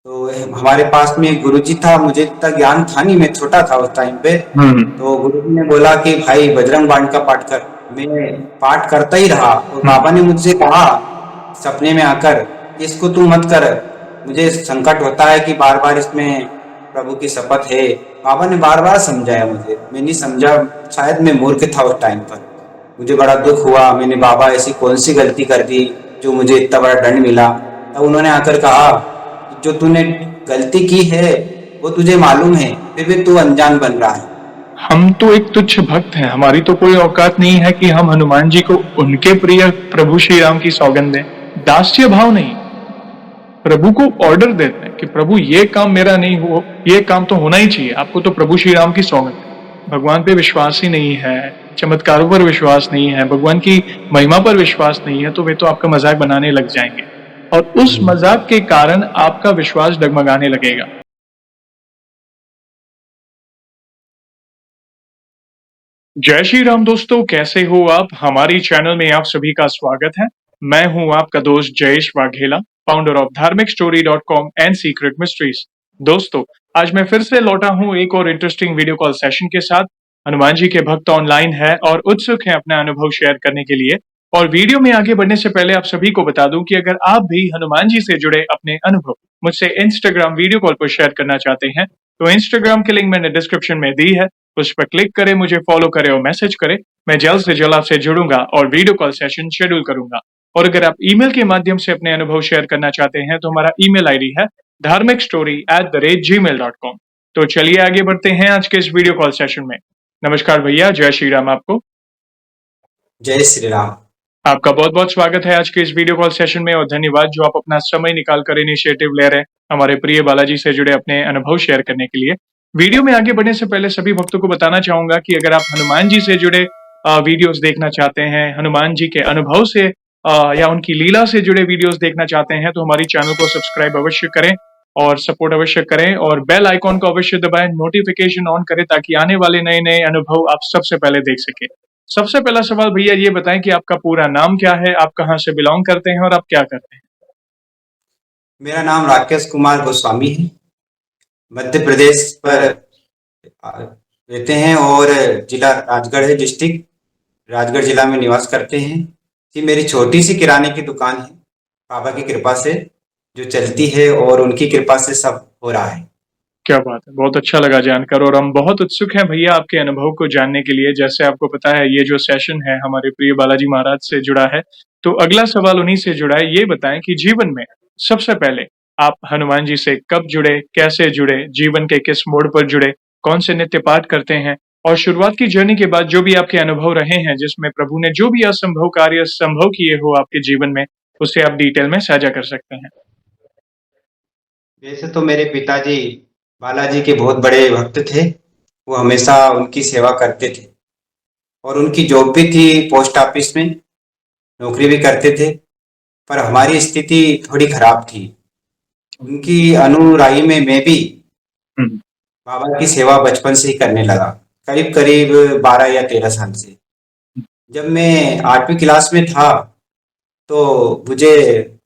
तो हमारे पास में एक गुरुजी था, मुझे इतना ज्ञान था नहीं, मैं छोटा था उस टाइम पे। हम्म। तो गुरुजी ने बोला कि भाई बजरंग बाण का पाठ कर। मैं पाठ करता ही रहा और हम्म। बाबा ने मुझसे कहा सपने में आकर कि इसको तू मत कर, मुझे संकट होता है कि बार बार इसमें प्रभु की शपथ है। बाबा ने बार बार समझाया मुझे, मैं नहीं समझा, शायद मैं मूर्ख था उस टाइम पर। मुझे बड़ा दुख हुआ, मैंने बाबा ऐसी कौन सी गलती कर दी जो मुझे इतना बड़ा दंड मिला। तब उन्होंने आकर कहा कि जो तूने गलती की है वो तुझे मालूम है, फिर भी तू अनजान बन रहा है। हम तो एक तुच्छ भक्त हैं, हमारी तो कोई औकात नहीं है कि हम हनुमान जी को उनके प्रिय प्रभु श्री राम की सौगंध दें। दास्य भाव नहीं, प्रभु को ऑर्डर देते हैं कि प्रभु ये काम मेरा नहीं हो, ये काम तो होना ही चाहिए, आपको तो प्रभु श्री राम की सौगंध है। भगवान पे विश्वास ही नहीं है, चमत्कारों पर विश्वास नहीं है, भगवान की महिमा पर विश्वास नहीं है, तो वे तो आपका मजाक बनाने लग जाएंगे और उस मजाक के कारण आपका विश्वास डगमगाने लगेगा। जय श्री राम दोस्तों, कैसे हो आप? हमारी चैनल में आप सभी का स्वागत है। मैं हूं आपका दोस्त जयेश वाघेला, फाउंडर ऑफ धार्मिकस्टोरी.com एंड सीक्रेट मिस्ट्रीज। दोस्तों, आज मैं फिर से लौटा हूं एक और इंटरेस्टिंग वीडियो कॉल सेशन के साथ। हनुमान जी के भक्त ऑनलाइन है और उत्सुक हैं अपना अनुभव शेयर करने के लिए। और वीडियो में आगे बढ़ने से पहले आप सभी को बता दूं कि अगर आप भी हनुमान जी से जुड़े अपने अनुभव मुझसे इंस्टाग्राम वीडियो कॉल पर शेयर करना चाहते हैं, तो इंस्टाग्राम की लिंक मैंने डिस्क्रिप्शन में दी है, उस पर क्लिक करें, मुझे फॉलो करें और मैसेज करें। मैं जल्द से जल्द आपसे जुड़ूंगा और वीडियो कॉल सेशन शेड्यूल करूंगा। और अगर आप ईमेल के माध्यम से अपने अनुभव शेयर करना चाहते हैं तो हमारा ईमेल आईडी है dharmikstory@gmail.com। तो चलिए आगे बढ़ते हैं आज के इस वीडियो कॉल सेशन में। नमस्कार भैया, जय श्री राम आपको। जय श्री राम। आपका बहुत बहुत स्वागत है आज के इस वीडियो कॉल सेशन में और धन्यवाद जो आप अपना समय निकाल कर इनिशिएटिव ले रहे हैं हमारे प्रिय बालाजी से जुड़े अपने अनुभव शेयर करने के लिए। वीडियो में आगे बढ़ने से पहले सभी भक्तों को बताना चाहूंगा कि अगर आप हनुमान जी से जुड़े वीडियोस देखना चाहते हैं, हनुमान जी के अनुभव से या उनकी लीला से जुड़े वीडियोस देखना चाहते हैं, तो हमारी चैनल को सब्सक्राइब अवश्य करें और सपोर्ट अवश्य करें और बेल आइकॉन को अवश्य दबाएं, नोटिफिकेशन ऑन करें ताकि आने वाले नए नए अनुभव आप सबसे पहले देख सके। सबसे पहला सवाल भैया ये बताएं कि आपका पूरा नाम क्या है, आप कहाँ से बिलोंग करते हैं और आप क्या करते हैं? मेरा नाम राकेश कुमार गोस्वामी है। मध्य प्रदेश पर रहते हैं और जिला राजगढ़ है, डिस्ट्रिक्ट राजगढ़ जिला में निवास करते हैं। जी, मेरी छोटी सी किराने की दुकान है, बाबा की कृपा से जो चलती है और उनकी कृपा से सब हो रहा है। क्या बात है, बहुत अच्छा लगा जानकर और हम बहुत उत्सुक हैं भैया आपके अनुभव को जानने के लिए। जैसे आपको पता है ये जो सेशन है हमारे प्रिय बालाजी महाराज से जुड़ा है, तो अगला सवाल उन्हीं से जुड़ा है। ये बताएं कि जीवन में सबसे पहले आप हनुमान जी से कब जुड़े, कैसे जुड़े, जीवन के किस मोड़ पर जुड़े, कौन से नित्य पाठ करते हैं और शुरुआत की जर्नी के बाद जो भी आपके अनुभव रहे हैं जिसमें प्रभु ने जो भी असंभव कार्य संभव किए हो आपके जीवन में, उसे आप डिटेल में साझा कर सकते हैं। वैसे तो मेरे पिताजी बालाजी के बहुत बड़े भक्त थे। वो हमेशा उनकी सेवा करते थे और उनकी जॉब भी थी, पोस्ट ऑफिस में नौकरी भी करते थे। पर हमारी स्थिति थोड़ी खराब थी। उनकी अनुयायी में मैं भी हम्म। बाबा की सेवा बचपन से ही करने लगा, करीब करीब 12 या 13 साल से। जब मैं 8वीं क्लास में था तो मुझे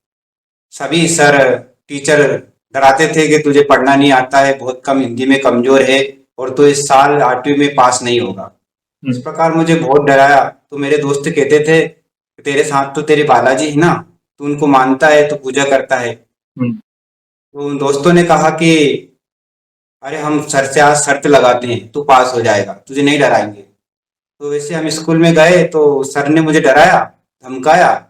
सभी सर टीचर डराते थे कि तुझे पढ़ना नहीं आता है, बहुत कम हिंदी में कमजोर है और तू इस साल 8वीं में पास नहीं होगा। इस हम्म। प्रकार मुझे बहुत डराया। तो मेरे दोस्त कहते थे तेरे साथ तो तेरे बालाजी है ना, तू उनको मानता है, तू पूजा करता है। हम्म। तो उन दोस्तों ने कहा कि अरे हम सर से आज शर्त लगाते हैं, तू पास हो जाएगा, तुझे नहीं डराएंगे। तो वैसे हम स्कूल में गए तो सर ने मुझे डराया, धमकाया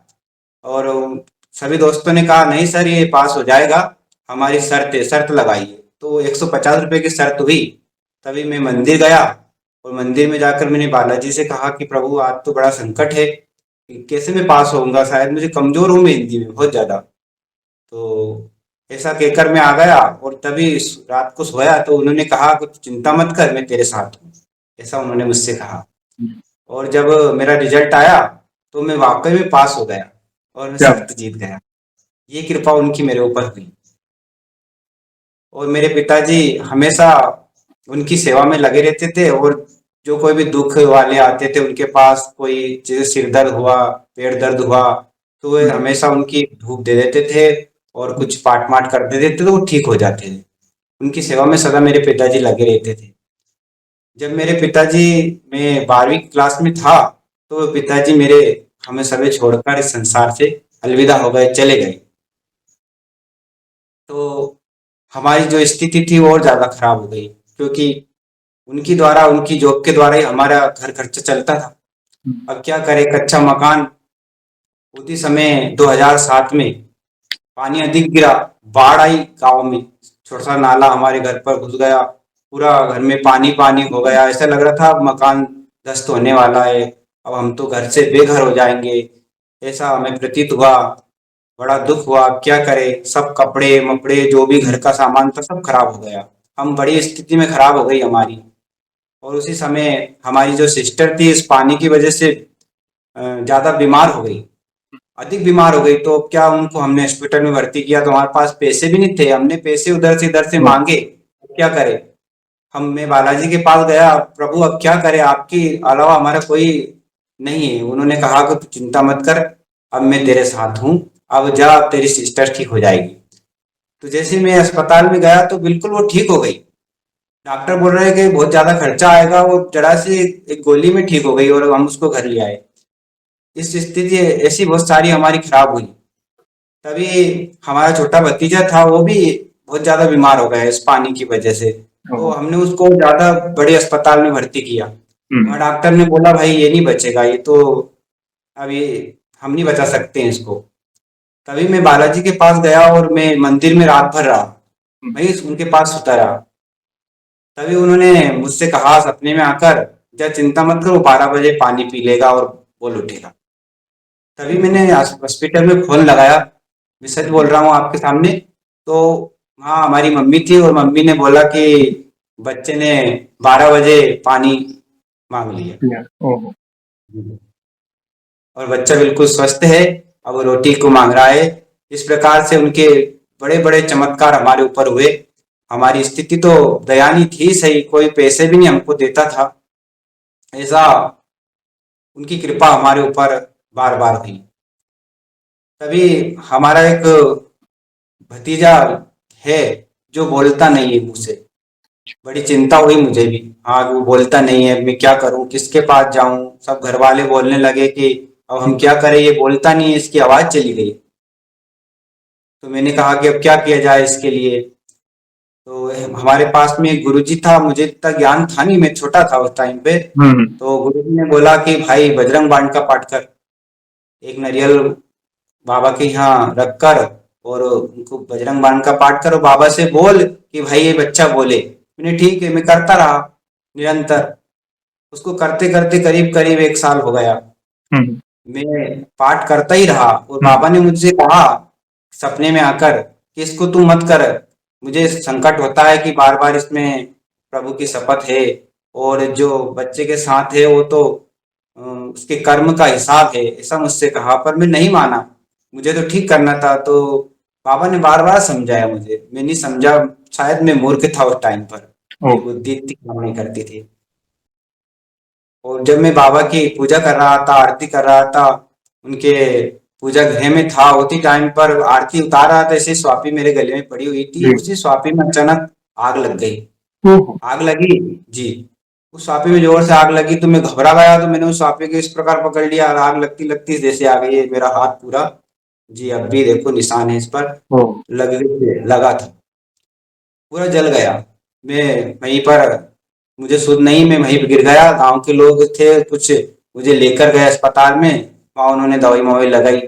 और सभी दोस्तों ने कहा नहीं सर ये पास हो जाएगा, हमारी शर्त है, शर्त लगाइए। तो 150 रुपए की शर्त हुई। तभी मैं मंदिर गया और मंदिर में जाकर मैंने बालाजी से कहा कि प्रभु आज तो बड़ा संकट है, कि कैसे मैं पास होऊंगा, शायद मुझे कमजोर हूँ मैं हिंदी में बहुत ज्यादा। तो ऐसा कहकर मैं आ गया और तभी रात को सोया तो उन्होंने कहा कि तू चिंता मत कर, मैं तेरे साथ हूँ। ऐसा उन्होंने मुझसे कहा। और जब मेरा रिजल्ट आया तो मैं वाकई में पास हो गया और मैं क्या? शर्त जीत गया। ये कृपा उनकी मेरे ऊपर हुई। और मेरे पिताजी हमेशा उनकी सेवा में लगे रहते थे और जो कोई भी दुख वाले आते थे उनके पास, कोई जैसे सिर दर्द हुआ, पेट दर्द हुआ, तो वे हमेशा उनकी धूप दे देते थे और कुछ पाट माट कर देते थे तो वो ठीक हो जाते थे। उनकी सेवा में सदा मेरे पिताजी लगे रहते थे। जब मेरे पिताजी मैं 12वीं क्लास में था तो पिताजी मेरे हमें सभी छोड़कर इस संसार से अलविदा हो गए, चले गए। तो हमारी जो स्थिति थी वो और ज़्यादा खराब हो गई, क्योंकि उनकी द्वारा, उनकी जॉब के द्वारा ही हमारा घर खर्चा चलता था। अब क्या करें, कच्चा मकान। उसी समय 2007 में पानी अधिक गिरा, बाढ़ आई गांव में, छोटा सा नाला हमारे घर पर घुस गया, पूरा घर में पानी पानी हो गया। ऐसा लग रहा था अब मकान ध्वस्त होने वाला है, अब हम तो घर से बेघर हो जाएंगे, ऐसा हमें प्रतीत हुआ। बड़ा दुख हुआ, अब क्या करें, सब कपड़े मपड़े जो भी घर का सामान था सब खराब हो गया। हम बड़ी स्थिति में खराब हो गई हमारी। और उसी समय हमारी जो सिस्टर थी इस पानी की वजह से ज्यादा बीमार हो गई, अधिक बीमार हो गई। तो क्या, उनको हमने हॉस्पिटल में भर्ती किया तो हमारे पास पैसे भी नहीं थे, हमने पैसे उधर से इधर से मांगे, क्या करें। हम मैं बालाजी के पास गया, प्रभु अब क्या करें, आपके अलावा हमारा कोई नहीं है। उन्होंने कहा कि तू चिंता मत कर, अब मैं तेरे साथ हूँ, अब जा, अब तेरी सिस्टर ठीक हो जाएगी। तो जैसे मैं अस्पताल में गया तो बिल्कुल वो ठीक हो गई। डॉक्टर बोल रहे हैं कि बहुत ज्यादा खर्चा आएगा, वो जरा सी एक गोली में ठीक हो गई और हम उसको घर ले आए। इस स्थिति ऐसी बहुत सारी हमारी खराब हुई। तभी हमारा छोटा भतीजा था, वो भी बहुत ज्यादा बीमार हो गया इस पानी की वजह से। तो हमने उसको ज्यादा बड़े अस्पताल में भर्ती किया। वहाँ डॉक्टर ने बोला भाई ये नहीं बचेगा, ये तो अभी हम नहीं बचा सकते हैं इसको। तभी मैं बालाजी के पास गया और मैं मंदिर में रात भर रहा, वहीं उनके पास सुता रहा। तभी उन्होंने मुझसे कहा सपने में आकर, जब चिंता मत करो, 12 बजे पानी पी लेगा और बोल उठेगा। तभी मैंने हॉस्पिटल में फोन लगाया, मैं सच बोल रहा हूँ आपके सामने। तो हाँ, हमारी मम्मी थी और मम्मी ने बोला कि बच्चे ने 12 बजे पानी मांग लिया और बच्चा बिल्कुल स्वस्थ है, अब वो रोटी को मांग रहा है। इस प्रकार से उनके बड़े बड़े चमत्कार हमारे ऊपर हुए। हमारी स्थिति तो दयनीय थी सही, कोई पैसे भी नहीं हमको देता था, ऐसा उनकी कृपा हमारे ऊपर बार बार हुई। तभी हमारा एक भतीजा है जो बोलता नहीं है मुझसे, बड़ी चिंता हुई मुझे भी। हाँ, वो बोलता नहीं है, मैं क्या करूं, किसके पास जाऊं। सब घर वाले बोलने लगे कि अब हम क्या करें, ये बोलता नहीं है, इसकी आवाज चली गई। तो मैंने कहा कि अब क्या किया जाए इसके लिए। तो हमारे पास में एक गुरुजी था, मुझे इतना ज्ञान था नहीं, मैं छोटा था उस टाइम पे। तो गुरुजी ने बोला कि भाई बजरंग बाण का पाठ कर, एक नारियल बाबा के यहाँ रखकर और उनको बजरंग बाण का पाठ करो, बाबा से बोल कि भाई ये बच्चा बोले। मैंने ठीक है, मैं करता रहा निरंतर। उसको करते करते करीब करीब 1 साल हो गया। मैं पाठ करता ही रहा और बाबा ने मुझसे कहा सपने में आकर कि इसको तू मत कर, मुझे संकट होता है कि बार बार इसमें प्रभु की शपथ है और जो बच्चे के साथ है वो तो उसके कर्म का हिसाब है, ऐसा मुझसे कहा। पर मैं नहीं माना, मुझे तो ठीक करना था। तो बाबा ने बार बार समझाया मुझे, मैं नहीं समझा, शायद मैं मूर्ख था उस टाइम पर, मेरी बुद्धि इतनी काम नहीं करती थी। और जब मैं बाबा की पूजा कर रहा था, आरती कर रहा था, उनके पूजा गृह में था, उसी टाइम पर आरती उतार रहा था, ऐसे स्वापी मेरे गले में पड़ी हुई थी, उसी स्वापी में अचानक आग लग गई। आग लगी जी, उस स्वापी में जोर से आग लगी तो मैं घबरा गया। तो मैंने उस स्वापी को इस प्रकार पकड़ लिया और आग लगती लगती जैसे आ गई है मेरा हाथ पूरा, जी अब भी देखो निशान है इस पर, लगा था, पूरा जल गया। मैं वहीं पर, मुझे सुध नहीं, मैं वहीं पर गिर गया। गांव के लोग थे कुछ, मुझे लेकर गए अस्पताल में, वहां उन्होंने दवाई मवाई लगाई।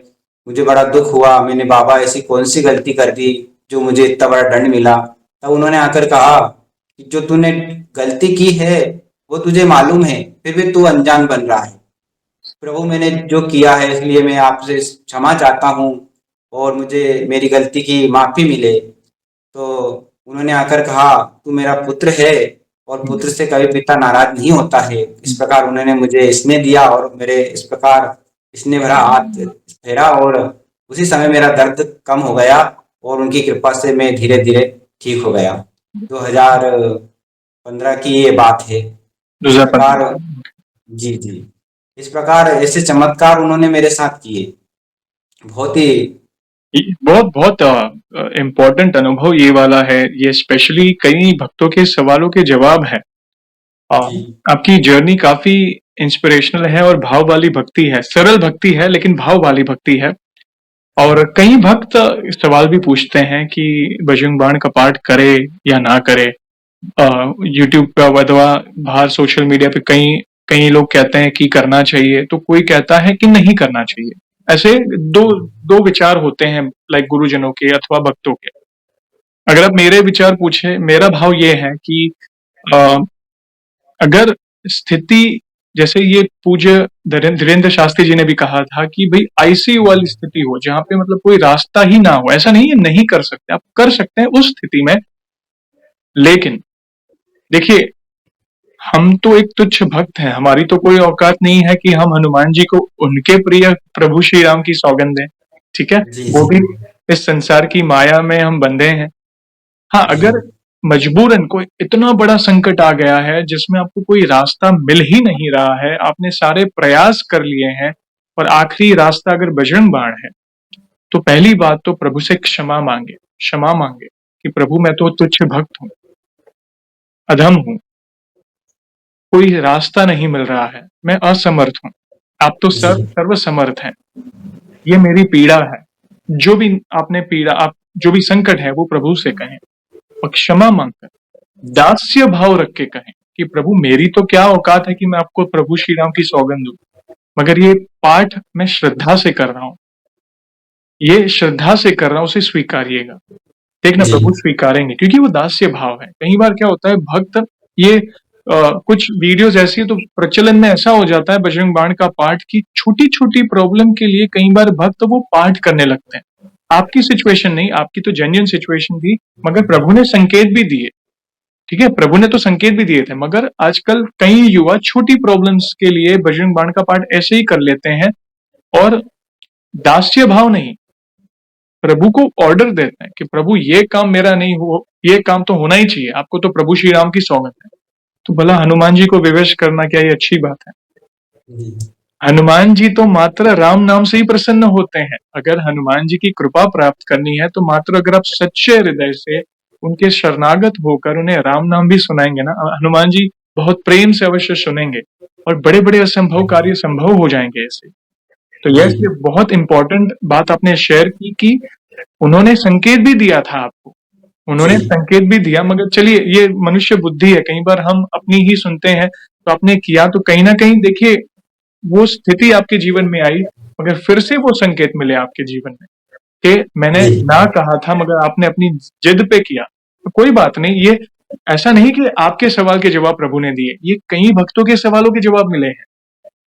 मुझे बड़ा दुख हुआ, मैंने बाबा ऐसी कौन सी गलती कर दी जो मुझे इतना बड़ा दंड मिला। तब उन्होंने आकर कहा कि जो तूने गलती की है वो तुझे मालूम है, फिर भी तू अनजान बन रहा है। प्रभु मैंने जो किया है इसलिए मैं आपसे क्षमा चाहता हूँ और मुझे मेरी गलती की माफी मिले। तो उन्होंने आकर कहा तू मेरा पुत्र है और पुत्र से कभी पिता नाराज नहीं होता है। इस प्रकार उन्होंने मुझे स्नेह दिया और मेरे इस प्रकार स्नेह भरा हाथ फेरा और उसी समय मेरा दर्द कम हो गया और उनकी कृपा से मैं धीरे धीरे ठीक हो गया। 2015 की ये बात है। इस प्रकार, जी जी, इस प्रकार ऐसे चमत्कार उन्होंने मेरे साथ किए, बहुत ही बहुत बहुत इम्पोर्टेंट अनुभव ये वाला है। ये स्पेशली कई भक्तों के सवालों के जवाब है। अ, जी आपकी जर्नी काफी इंस्पिरेशनल है और भाव वाली भक्ति है। सरल भक्ति है लेकिन भाव वाली भक्ति है। और कई भक्त सवाल भी पूछते हैं कि बजरंग बाण का पाठ करे या ना करे। यूट्यूब पे अथवा बाहर सोशल मीडिया पे कई कई लोग कहते हैं कि करना चाहिए, तो कोई कहता है कि नहीं करना चाहिए। ऐसे दो दो विचार होते हैं, लाइक गुरुजनों के अथवा भक्तों के। अगर आप मेरे विचार पूछे, मेरा भाव ये है कि अ, अगर स्थिति, जैसे ये पूज्य धीरेन्द्र शास्त्री जी ने भी कहा था कि भाई आईसीयू वाली स्थिति हो, जहां पे मतलब कोई रास्ता ही ना हो। ऐसा नहीं है नहीं कर सकते, आप कर सकते हैं उस स्थिति में। लेकिन देखिए, हम तो एक तुच्छ भक्त हैं, हमारी तो कोई औकात नहीं है कि हम हनुमान जी को उनके प्रिय प्रभु श्री राम की सौगंध दें। ठीक है, जी वो जी भी इस संसार की माया में हम बंधे हैं। हाँ, जी अगर मजबूरन कोई इतना बड़ा संकट आ गया है जिसमें आपको कोई रास्ता मिल ही नहीं रहा है, आपने सारे प्रयास कर लिए हैं और आखिरी रास्ता अगर बजरंग बाण है, तो पहली बात तो प्रभु से क्षमा मांगे कि प्रभु मैं तो तुच्छ भक्त हूँ, अधम हूँ, कोई रास्ता नहीं मिल रहा है, मैं असमर्थ हूँ। आप तो जी सर्वसमर्थ हैं। ये मेरी पीड़ा है। जो भी आपने पीड़ा, आप जो भी संकट है वो प्रभु से कहें और क्षमा मांगकर दास्य भाव रख के कहें कि प्रभु मेरी तो क्या औकात है कि मैं आपको प्रभु श्री राम की सौगंध दूं, मगर ये पाठ मैं श्रद्धा से कर रहा हूँ, ये श्रद्धा से कर रहा हूँ, उसे स्वीकारिएगा। देखना जी प्रभु स्वीकारेंगे, क्योंकि वो दास्य भाव है। कई बार क्या होता है, भक्त ये कुछ वीडियोस ऐसी है तो प्रचलन में ऐसा हो जाता है बजरंग बाण का पाठ की छोटी छोटी प्रॉब्लम के लिए कई बार भक्त वो पाठ करने लगते हैं। आपकी सिचुएशन नहीं, आपकी तो जेन्युइन सिचुएशन थी, मगर प्रभु ने संकेत भी दिए। ठीक है, प्रभु ने तो संकेत भी दिए थे, मगर आजकल कई युवा छोटी प्रॉब्लम्स के लिए बजरंग बाण का पाठ ऐसे ही कर लेते हैं और दास्य भाव नहीं, प्रभु को ऑर्डर देते हैं कि प्रभु ये काम मेरा नहीं हो, ये काम तो होना ही चाहिए, आपको तो प्रभु श्री राम की सौगंध है। तो भला हनुमान जी को विवश करना क्या ये अच्छी बात है? जी हनुमान जी तो मात्र राम नाम से ही प्रसन्न होते हैं। अगर हनुमान जी की कृपा प्राप्त करनी है तो मात्र अगर आप सच्चे हृदय से उनके शरणागत होकर उन्हें राम नाम भी सुनाएंगे ना, हनुमान जी बहुत प्रेम से अवश्य सुनेंगे और बड़े बड़े असंभव कार्य संभव हो जाएंगे ऐसे। तो जी यस, ये बहुत इंपॉर्टेंट बात आपने शेयर की कि उन्होंने संकेत भी दिया था आपको, उन्होंने जी संकेत भी दिया, मगर चलिए ये मनुष्य बुद्धि है, कई बार हम अपनी ही सुनते हैं। तो आपने किया तो कहीं ना कहीं देखिए वो स्थिति आपके जीवन में आई, मगर फिर से वो संकेत मिले आपके जीवन में कि मैंने जी ना कहा था मगर आपने अपनी जिद पे किया। तो कोई बात नहीं, ये ऐसा नहीं कि आपके सवाल के जवाब प्रभु ने दिए, ये कई भक्तों के सवालों के जवाब मिले हैं।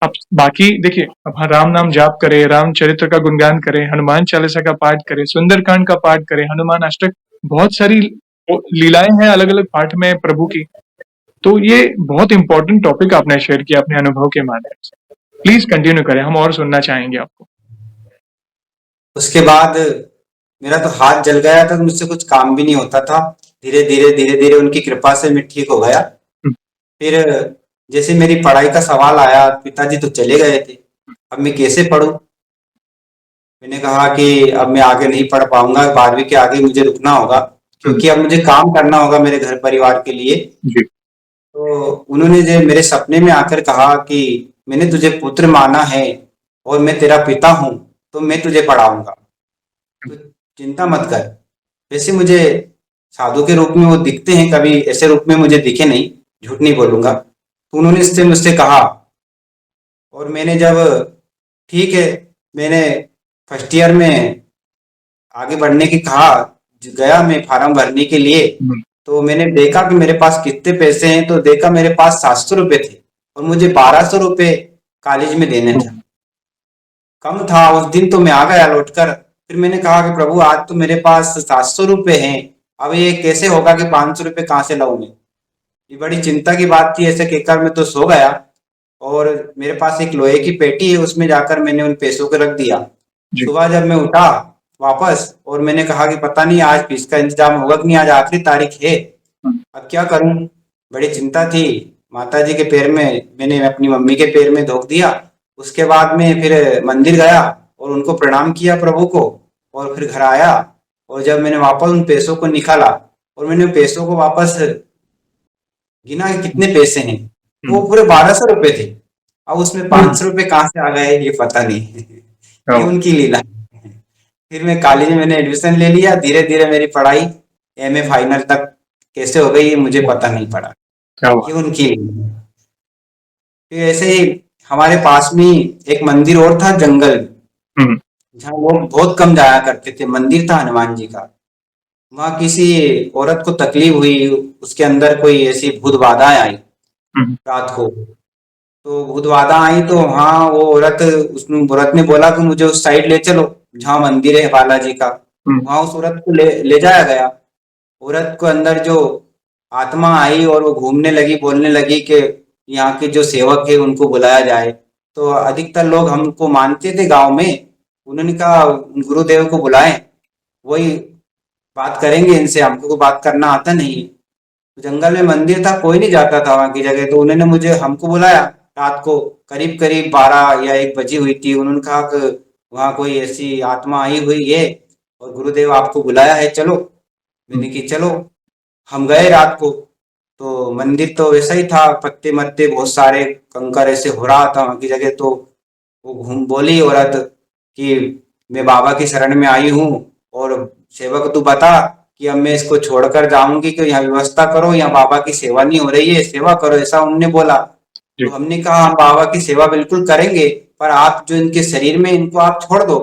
अब बाकी देखिए, अब हाँ, राम नाम जाप करें, राम चरित्र का गुणगान करें, हनुमान चालीसा का पाठ करें, सुंदरकांड का पाठ करें, हनुमान अष्टक, बहुत सारी लीलाएं हैं अलग अलग पाठ में प्रभु की। तो ये बहुत इंपॉर्टेंट टॉपिक आपने शेयर किया अपने अनुभव के माध्यम से। प्लीज कंटिन्यू करें, हम और सुनना चाहेंगे आपको। उसके बाद मेरा तो हाथ जल गया था, मुझसे कुछ काम भी नहीं होता था। धीरे धीरे उनकी कृपा से मैं ठीक हो गया। हम्म, फिर जैसे मेरी पढ़ाई का सवाल आया, पिताजी तो चले गए थे, अब मैं कैसे पढूं? मैंने कहा कि अब मैं आगे नहीं पढ़ पाऊंगा, 12वीं के आगे मुझे रुकना होगा, हम्म, क्योंकि अब मुझे काम करना होगा मेरे घर परिवार के लिए। जी तो उन्होंने जो मेरे सपने में आकर कहा कि मैंने तुझे पुत्र माना है और मैं तेरा पिता हूँ, तो मैं तुझे पढ़ाऊंगा, तो चिंता मत कर। वैसे मुझे साधु के रूप में वो दिखते हैं, कभी ऐसे रूप में मुझे दिखे नहीं, झूठ नहीं बोलूंगा। तो उन्होंने इससे मुझसे कहा, और मैंने जब ठीक है, मैंने फर्स्ट ईयर में आगे बढ़ने की कहा, गया मैं फार्म भरने के लिए। हम्म, तो मैंने देखा कि मेरे पास कितने पैसे हैं, तो देखा मेरे पास 700 रुपये थे और मुझे 1200 रुपये कॉलेज में देने थे। कम था उस दिन, तो मैं आ गया लौट कर। फिर मैंने कहा कि प्रभु आज तो मेरे पास 700 रुपये हैं, अब ये कैसे होगा कि 500 रुपये कहाँ से लाऊं मैं? ये बड़ी चिंता की बात थी। ऐसे कहकर मैं तो सो गया, और मेरे पास एक लोहे की पेटी है, उसमें जाकर मैंने उन पैसों को रख दिया। जी सुबह जब मैं उठा वापस, और मैंने कहा कि पता नहीं आज फीस का इंतजाम होगा कि नहीं, आज आखिरी तारीख है, हम्म, अब क्या करूं? बड़ी चिंता थी। माता जी के पैर में, मैंने अपनी मम्मी के पैर में धोख दिया। उसके बाद में फिर मंदिर गया और उनको प्रणाम किया प्रभु को। और फिर घर आया, और जब मैंने वापस उन पैसों को निकाला और मैंने पैसों को वापस गिना कि कितने पैसे हैं, तो वो पूरे 1200 रुपये थे। अब उसमें 500 रुपये कहाँ से आ गए ये पता नहीं। ये ओह, उनकी लीला है। फिर मैं कॉलेज में मैंने एडमिशन ले लिया, धीरे धीरे मेरी पढ़ाई एमए फाइनल तक कैसे हो गई ये मुझे पता नहीं पड़ा। क्या ये हुआ? उनकी लीला है। फिर ऐसे ही हमारे पास में ही एक मंदिर और था जंगल में, हम्म, जहाँ लोग बहुत कम जाया करते थे। मंदिर था हनुमान जी का। वहाँ किसी औरत को तकलीफ हुई, उसके अंदर कोई ऐसी भूत बाधाएं आई हम्म, रात को। तो भूत बाधा आई तो हाँ वो औरत, उसने औरत ने बोला कि मुझे उस साइड ले चलो जहाँ मंदिर है बालाजी का। हम्म, वहां उस औरत को ले जाया गया। औरत को अंदर जो आत्मा आई और वो घूमने लगी, बोलने लगी कि यहाँ के जो सेवक है उनको बुलाया जाए। तो अधिकतर लोग हमको मानते थे गांव में। उन्होंने कहा गुरुदेव को बुलाएं, वही बात करेंगे इनसे, हमको तो बात करना आता नहीं है। तो जंगल में मंदिर था, कोई नहीं जाता था वहां की जगह, तो उन्होंने मुझे हमको बुलाया। रात को करीब करीब 12 या 1 बजी हुई थी। उन्होंने कहा कि वहाँ कोई ऐसी आत्मा आई हुई है और गुरुदेव आपको बुलाया है, चलो। हम्म, मैंने कि चलो। हम गए रात को। तो मंदिर तो वैसा ही था, पत्ते मत्ते बहुत सारे, कंकर ऐसे हो रहा था वहां की जगह। तो वो घूम बोली औरत कि मैं बाबा की शरण में आई हूँ, और सेवक तू बता कि अब मैं इसको छोड़कर जाऊंगी कि यहाँ व्यवस्था करो, यहाँ बाबा की सेवा नहीं हो रही है, सेवा करो, ऐसा उन्होंने बोला। तो जी, हमने कहा हम बाबा की सेवा बिल्कुल करेंगे, पर आप जो इनके शरीर में इनको आप छोड़ दो।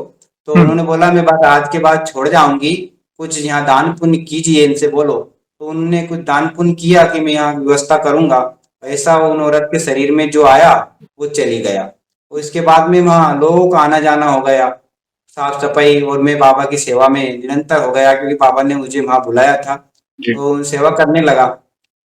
तो हम्म, उन्होंने बोला मैं बात आज के बाद छोड़ जाऊंगी, कुछ यहाँ दान पुण्य कीजिए, इनसे बोलो। तो उन्होंने कुछ दान पुण्य किया कि मैं यहाँ व्यवस्था करूंगा। ऐसा उन औरत के शरीर में जो आया वो चली गया। और इसके बाद में वहाँ लोगों का आना जाना हो गया, साफ सफाई, और मैं बाबा की सेवा में निरंतर हो गया, क्योंकि बाबा ने मुझे वहाँ बुलाया था। जी, तो सेवा करने लगा।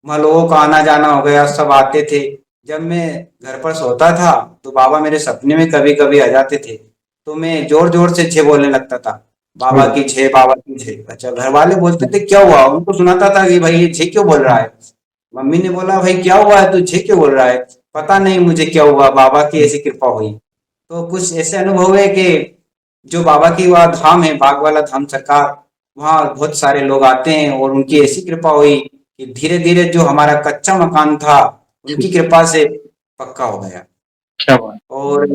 वहाँ लोगों का आना जाना हो गया, सब आते थे। जब मैं घर पर सोता था तो बाबा मेरे सपने में कभी कभी आ जाते थे। तो मैं जोर जोर से जय बोलने लगता था, बाबा ओह, की जय, बाबा की जय। अच्छा, घर वाले बोलते थे क्या हुआ, उनको सुनाता था कि भाई ये जय क्यों बोल रहा हम्म, है। मम्मी ने बोला भाई क्या हुआ है, तू जय क्यों बोल रहा है। पता नहीं मुझे क्या हुआ, बाबा की ऐसी कृपा हुई। तो कुछ ऐसे अनुभव है कि जो बाबा की वह धाम है, बाग वाला धाम सरकार, वहाँ बहुत सारे लोग आते हैं, और उनकी ऐसी कृपा हुई कि धीरे धीरे जो हमारा कच्चा मकान था जी, उनकी कृपा से पक्का हो गया। क्या बात? और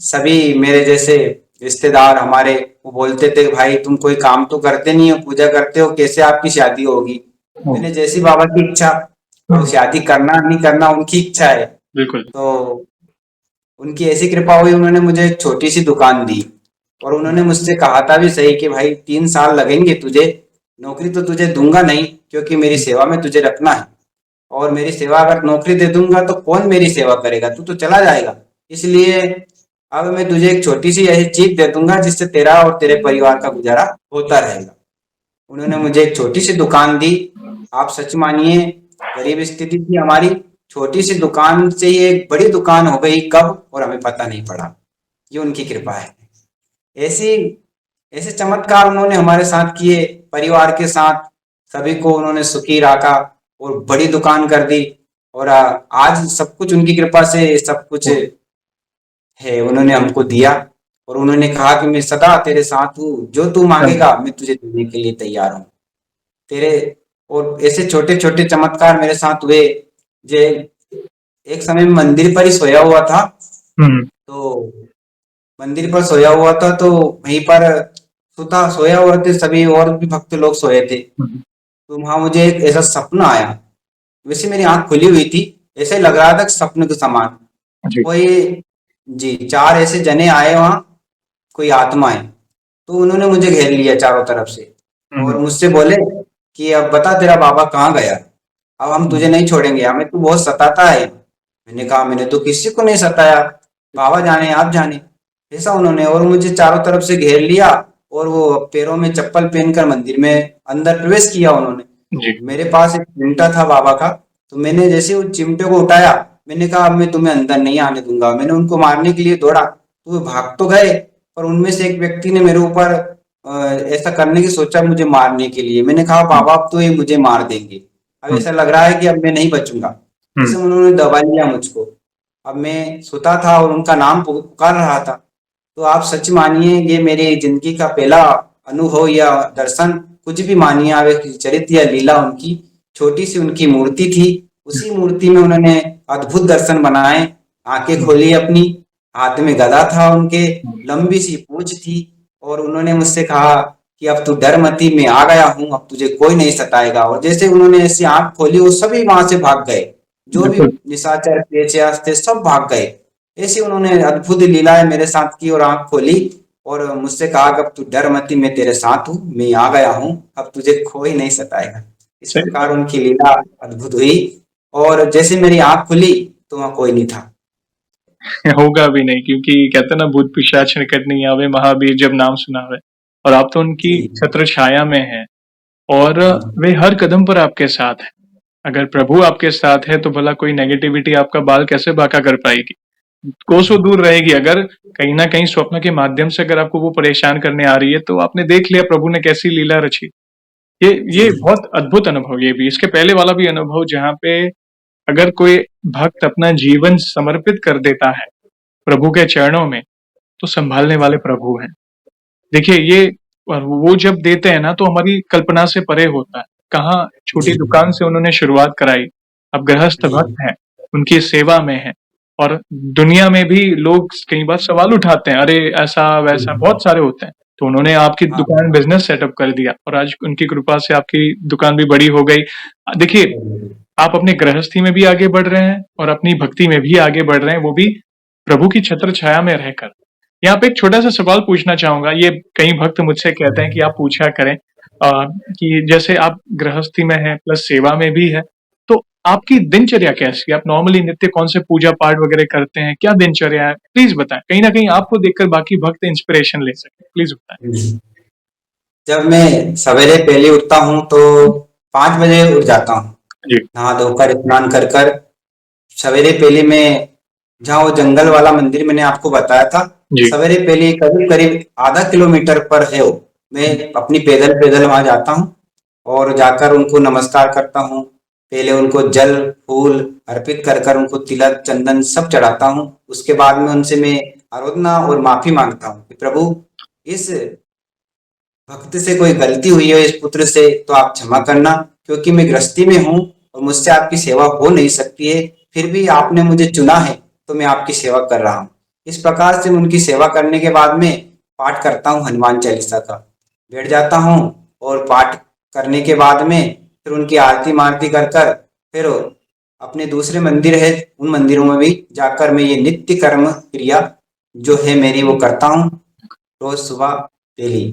सभी मेरे जैसे रिश्तेदार हमारे, वो बोलते थे भाई तुम कोई काम तो करते नहीं हो, पूजा करते हो, कैसे आपकी शादी होगी। ओह, मैंने जैसी बाबा की इच्छा, अब हम्म, शादी करना नहीं करना उनकी इच्छा है। बिल्कुल। तो उनकी ऐसी कृपा हुई, उन्होंने मुझे एक छोटी सी दुकान दी। और उन्होंने मुझसे कहा था भी सही कि भाई 3 साल लगेंगे तुझे, नौकरी तो तुझे दूंगा नहीं, क्योंकि मेरी सेवा में तुझे रखना है। और मेरी सेवा अगर नौकरी दे दूंगा तो कौन मेरी सेवा करेगा, तू तो चला जाएगा। इसलिए अब मैं तुझे एक छोटी सी ऐसी चीज दे दूंगा जिससे तेरा और तेरे परिवार का गुजारा होता रहेगा। उन्होंने मुझे एक छोटी सी दुकान दी। आप सच मानिए, गरीब स्थिति थी हमारी, छोटी सी दुकान से ही एक बड़ी दुकान हो गई कब, और हमें पता नहीं पड़ा। ये उनकी कृपा है। ऐसी ऐसे चमत्कार उन्होंने हमारे साथ किए, परिवार के साथ सभी को उन्होंने सुखी रखा और बड़ी दुकान कर दी। और आज सब कुछ उनकी कृपा से सब कुछ ओह, है, उन्होंने हमको दिया। और उन्होंने कहा कि मैं सदा तेरे साथ हूँ, जो तू क्या मांगेगा मैं तुझे देने के लिए तैयार हूँ तेरे। और ऐसे छोटे छोटे चमत्कार मेरे साथ हुए। जे एक समय में मंदिर पर ही सोया हुआ था। हम्म, तो मंदिर पर सोया हुआ था, तो वहीं पर सुता सोया हुआ थे सभी और भी भक्त लोग सोए थे। हम्म, तो वहां मुझे एक ऐसा सपना आया। वैसे मेरी आंख खुली हुई थी, ऐसे लग रहा था कि सपने के समान। जी, कोई जी 4 ऐसे जने आए वहां, कोई आत्माएं। तो उन्होंने मुझे घेर लिया चारों तरफ से, और हम्म, मुझसे बोले कि अब बता तेरा बाबा कहाँ गया, अब हम तुझे हम्म, नहीं छोड़ेंगे, हमें तू बहुत सताता है। मैंने कहा मैंने तो किसी को नहीं सताया, बाबा जाने आप जाने। ऐसा उन्होंने, और मुझे चारों तरफ से घेर लिया, और वो पैरों में चप्पल पहनकर मंदिर में अंदर प्रवेश किया उन्होंने। जी, मेरे पास एक चिमटा था बाबा का, तो मैंने जैसे उस चिमटे को उठाया, मैंने कहा अब मैं तुम्हें अंदर नहीं आने दूंगा। मैंने उनको मारने के लिए दौड़ा, तो वो भाग तो गए, पर उनमें से एक व्यक्ति ने मेरे ऊपर ऐसा करने की सोचा मुझे मारने के लिए। मैंने कहा हम्म, बाबा अब तो ये मुझे मार देंगे, अब हम्म, ऐसा लग रहा है कि अब मैं नहीं बचूंगा। हम्म, जैसे उन्होंने दबा लिया मुझको। अब मैं सुता था और उनका नाम पुकार रहा था। तो आप सच मानिए ये मेरी जिंदगी का पहला अनुभव या दर्शन कुछ भी मानिए आप, एक चरित्र या लीला उनकी, छोटी सी उनकी मूर्ति थी, उसी मूर्ति में उन्होंने अद्भुत दर्शन बनाए। आंखें खोली अपनी, हाथ में गदा था उनके, लंबी सी पूंछ थी, और उन्होंने मुझसे कहा कि अब तू डर मती, मैं आ गया हूँ, अब तुझे कोई नहीं सताएगा। और जैसे उन्होंने ऐसी आंख खोली, वो सभी वहां से भाग गए, जो भी बिल्कुल निशाचर पेचयास थे सब भाग गए। ऐसी उन्होंने अद्भुत लीलाएं मेरे साथ की, और आंख खोली और मुझसे कहा कि अब तू डर मती, मैं तेरे साथ हूँ, मैं आ गया हूँ, अब तुझे कोई नहीं सताएगा। इस सही प्रकार उनकी लीला अद्भुत हुई, और जैसे मेरी आंख खुली तो वहां कोई नहीं था। होगा भी नहीं, क्योंकि कहते हैं ना, भूत पिशाच निकट नहीं आवे, महावीर जब नाम सुनावे। और आप तो उनकी जी। छत्र छाया में हैं, और हम्म। वे हर कदम पर आपके साथ हैं। अगर प्रभु आपके साथ है तो भला कोई नेगेटिविटी आपका बाल कैसे बांका कर पाएगी? कोसों दूर रहेगी। अगर कहीं ना कहीं स्वप्न के माध्यम से अगर आपको वो परेशान करने आ रही है, तो आपने देख लिया प्रभु ने कैसी लीला रची। ये जी। बहुत अद्भुत अनुभव, ये भी इसके पहले वाला भी अनुभव, जहाँ पे अगर कोई भक्त अपना जीवन समर्पित कर देता है प्रभु के चरणों में, तो संभालने वाले प्रभु हैं। देखिए ये, और वो जब देते हैं ना, तो हमारी कल्पना से परे होता है। कहाँ छोटी जी। दुकान से उन्होंने शुरुआत कराई, अब गृहस्थ जी। भक्त हैं, उनकी सेवा में है। और दुनिया में भी लोग कई बार सवाल उठाते हैं, अरे ऐसा वैसा बहुत सारे होते हैं। तो उन्होंने आपकी हाँ। दुकान बिजनेस सेटअप कर दिया, और आज उनकी कृपा से आपकी दुकान भी बड़ी हो गई। देखिए, आप अपने गृहस्थी में भी आगे बढ़ रहे हैं और अपनी भक्ति में भी आगे बढ़ रहे हैं, वो भी प्रभु की छत्र छाया में रहकर। यहाँ पे एक छोटा सा सवाल पूछना चाहूंगा, ये कई भक्त मुझसे कहते हैं कि आप पूछा करें, कि जैसे आप गृहस्थी में हैं प्लस सेवा में भी है, तो आपकी दिनचर्या कैसी है? आप नॉर्मली नित्य कौन से पूजा पाठ वगैरह करते हैं? क्या दिनचर्या है? प्लीज बताएं, कहीं ना कहीं आपको देखकर बाकी भक्त इंस्पिरेशन ले सके। प्लीज बताएं। जब मैं सवेरे पहले उठता हूँ तो 5 बजे उठ जाता हूँ, जी। नहा धोकर स्नान कर कर। सवेरे पहले मैं, जहाँ वो जंगल वाला मंदिर मैंने आपको बताया था, जी। सवेरे पहले करीब करीब आधा किलोमीटर पर है वो, मैं अपनी पैदल पैदल वहां जाता हूँ, और जाकर उनको नमस्कार करता हूँ। पहले उनको जल फूल अर्पित कर कर उनको तिलक चंदन सब चढ़ाता हूँ। उसके बाद में उनसे मैं आराधना और माफी मांगता हूँ कि प्रभु, इस भक्त से कोई गलती हुई है इस पुत्र से तो आप क्षमा करना, क्योंकि मैं गृहस्थी में हूँ और मुझसे आपकी सेवा हो नहीं सकती है, फिर भी आपने मुझे चुना है तो मैं आपकी सेवा कर रहा हूँ। इस प्रकार से मैं उनकी सेवा करने के बाद में पाठ करता हूँ हनुमान चालीसा का, बैठ जाता हूँ, और पाठ करने के बाद में फिर उनकी आरती मारती कर कर फिर अपने दूसरे मंदिर है, उन मंदिरों में भी जाकर मैं ये नित्य कर्म क्रिया जो है मेरी वो करता हूँ, रोज सुबह डेली।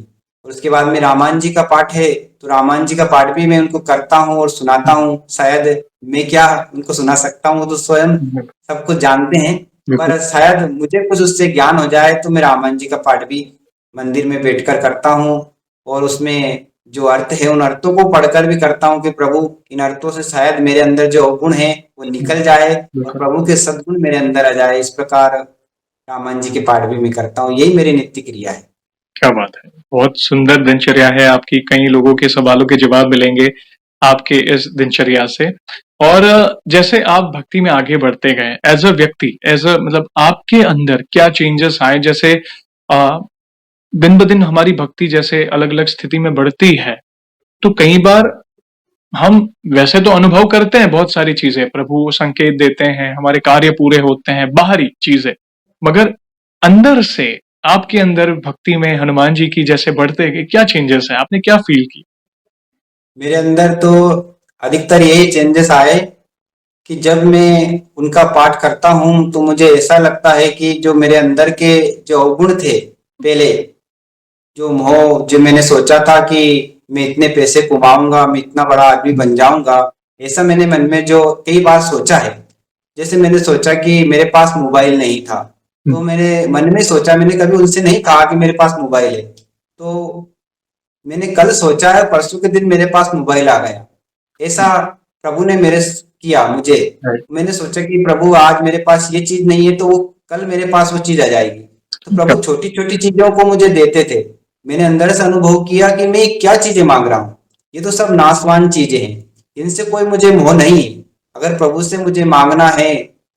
और उसके बाद में रामायण जी का पाठ है, तो रामायण जी का पाठ भी मैं उनको करता हूँ और सुनाता हूँ। शायद मैं क्या उनको सुना सकता हूँ, वो तो स्वयं सब कुछ जानते हैं, बिल्कुल। पर शायद मुझे कुछ उससे ज्ञान हो जाए तो मैं रामायण जी का पाठ भी मंदिर में बैठकर करता हूँ। और उसमें जो अर्थ है उन अर्थों को पढ़कर भी करता हूँ कि प्रभु, इन अर्थों से शायद मेरे अंदर जो अवगुण है वो निकल जाए और बिल्कुल। प्रभु के सद्गुण मेरे अंदर आ जाए। इस प्रकार रामायण जी के पाठ भी मैं करता हूँ, यही मेरी नित्य क्रिया है। क्या बात है! बहुत सुंदर दिनचर्या है आपकी। कई लोगों के सवालों के जवाब मिलेंगे आपके इस दिनचर्या से। और जैसे आप भक्ति में आगे बढ़ते गए, एज अ व्यक्ति, एज अ मतलब आपके अंदर क्या चेंजेस आए? जैसे दिन ब दिन हमारी भक्ति जैसे अलग अलग स्थिति में बढ़ती है, तो कई बार हम वैसे तो अनुभव करते हैं बहुत सारी चीजें, प्रभु संकेत देते हैं, हमारे कार्य पूरे होते हैं, बाहरी चीजें, मगर अंदर से, आपके अंदर भक्ति में हनुमान जी की जैसे बढ़ते गए, क्या चेंजेस है? आपने क्या फील की? मेरे अंदर तो अधिकतर यही चेंजेस आए कि जब मैं उनका पाठ करता हूँ तो मुझे ऐसा लगता है कि जो मेरे अंदर के जो अवगुण थे पहले, जो मोह, जो मैंने सोचा था कि मैं इतने पैसे कमाऊंगा, मैं इतना बड़ा आदमी बन जाऊंगा, ऐसा मैंने मन में जो कई बार सोचा है। जैसे मैंने सोचा कि मेरे पास मोबाइल नहीं था, तो मेरे मन में सोचा, मैंने कभी उनसे नहीं कहा कि मेरे पास मोबाइल है, तो मैंने कल सोचा है परसों के दिन मेरे पास मोबाइल आ गया। ऐसा प्रभु ने किया मुझे। राइट। मैंने सोचा कि प्रभु आज मेरे पास ये चीज नहीं है तो वो कल मेरे पास वो चीज आ जाएगी। तो प्रभु छोटी छोटी चीजों को मुझे देते थे। मैंने अंदर से अनुभव किया कि मैं क्या चीजें मांग रहा हूँ, ये तो सब नाशवान चीजें हैं, इनसे कोई मुझे मोह नहीं है। अगर प्रभु से मुझे मांगना है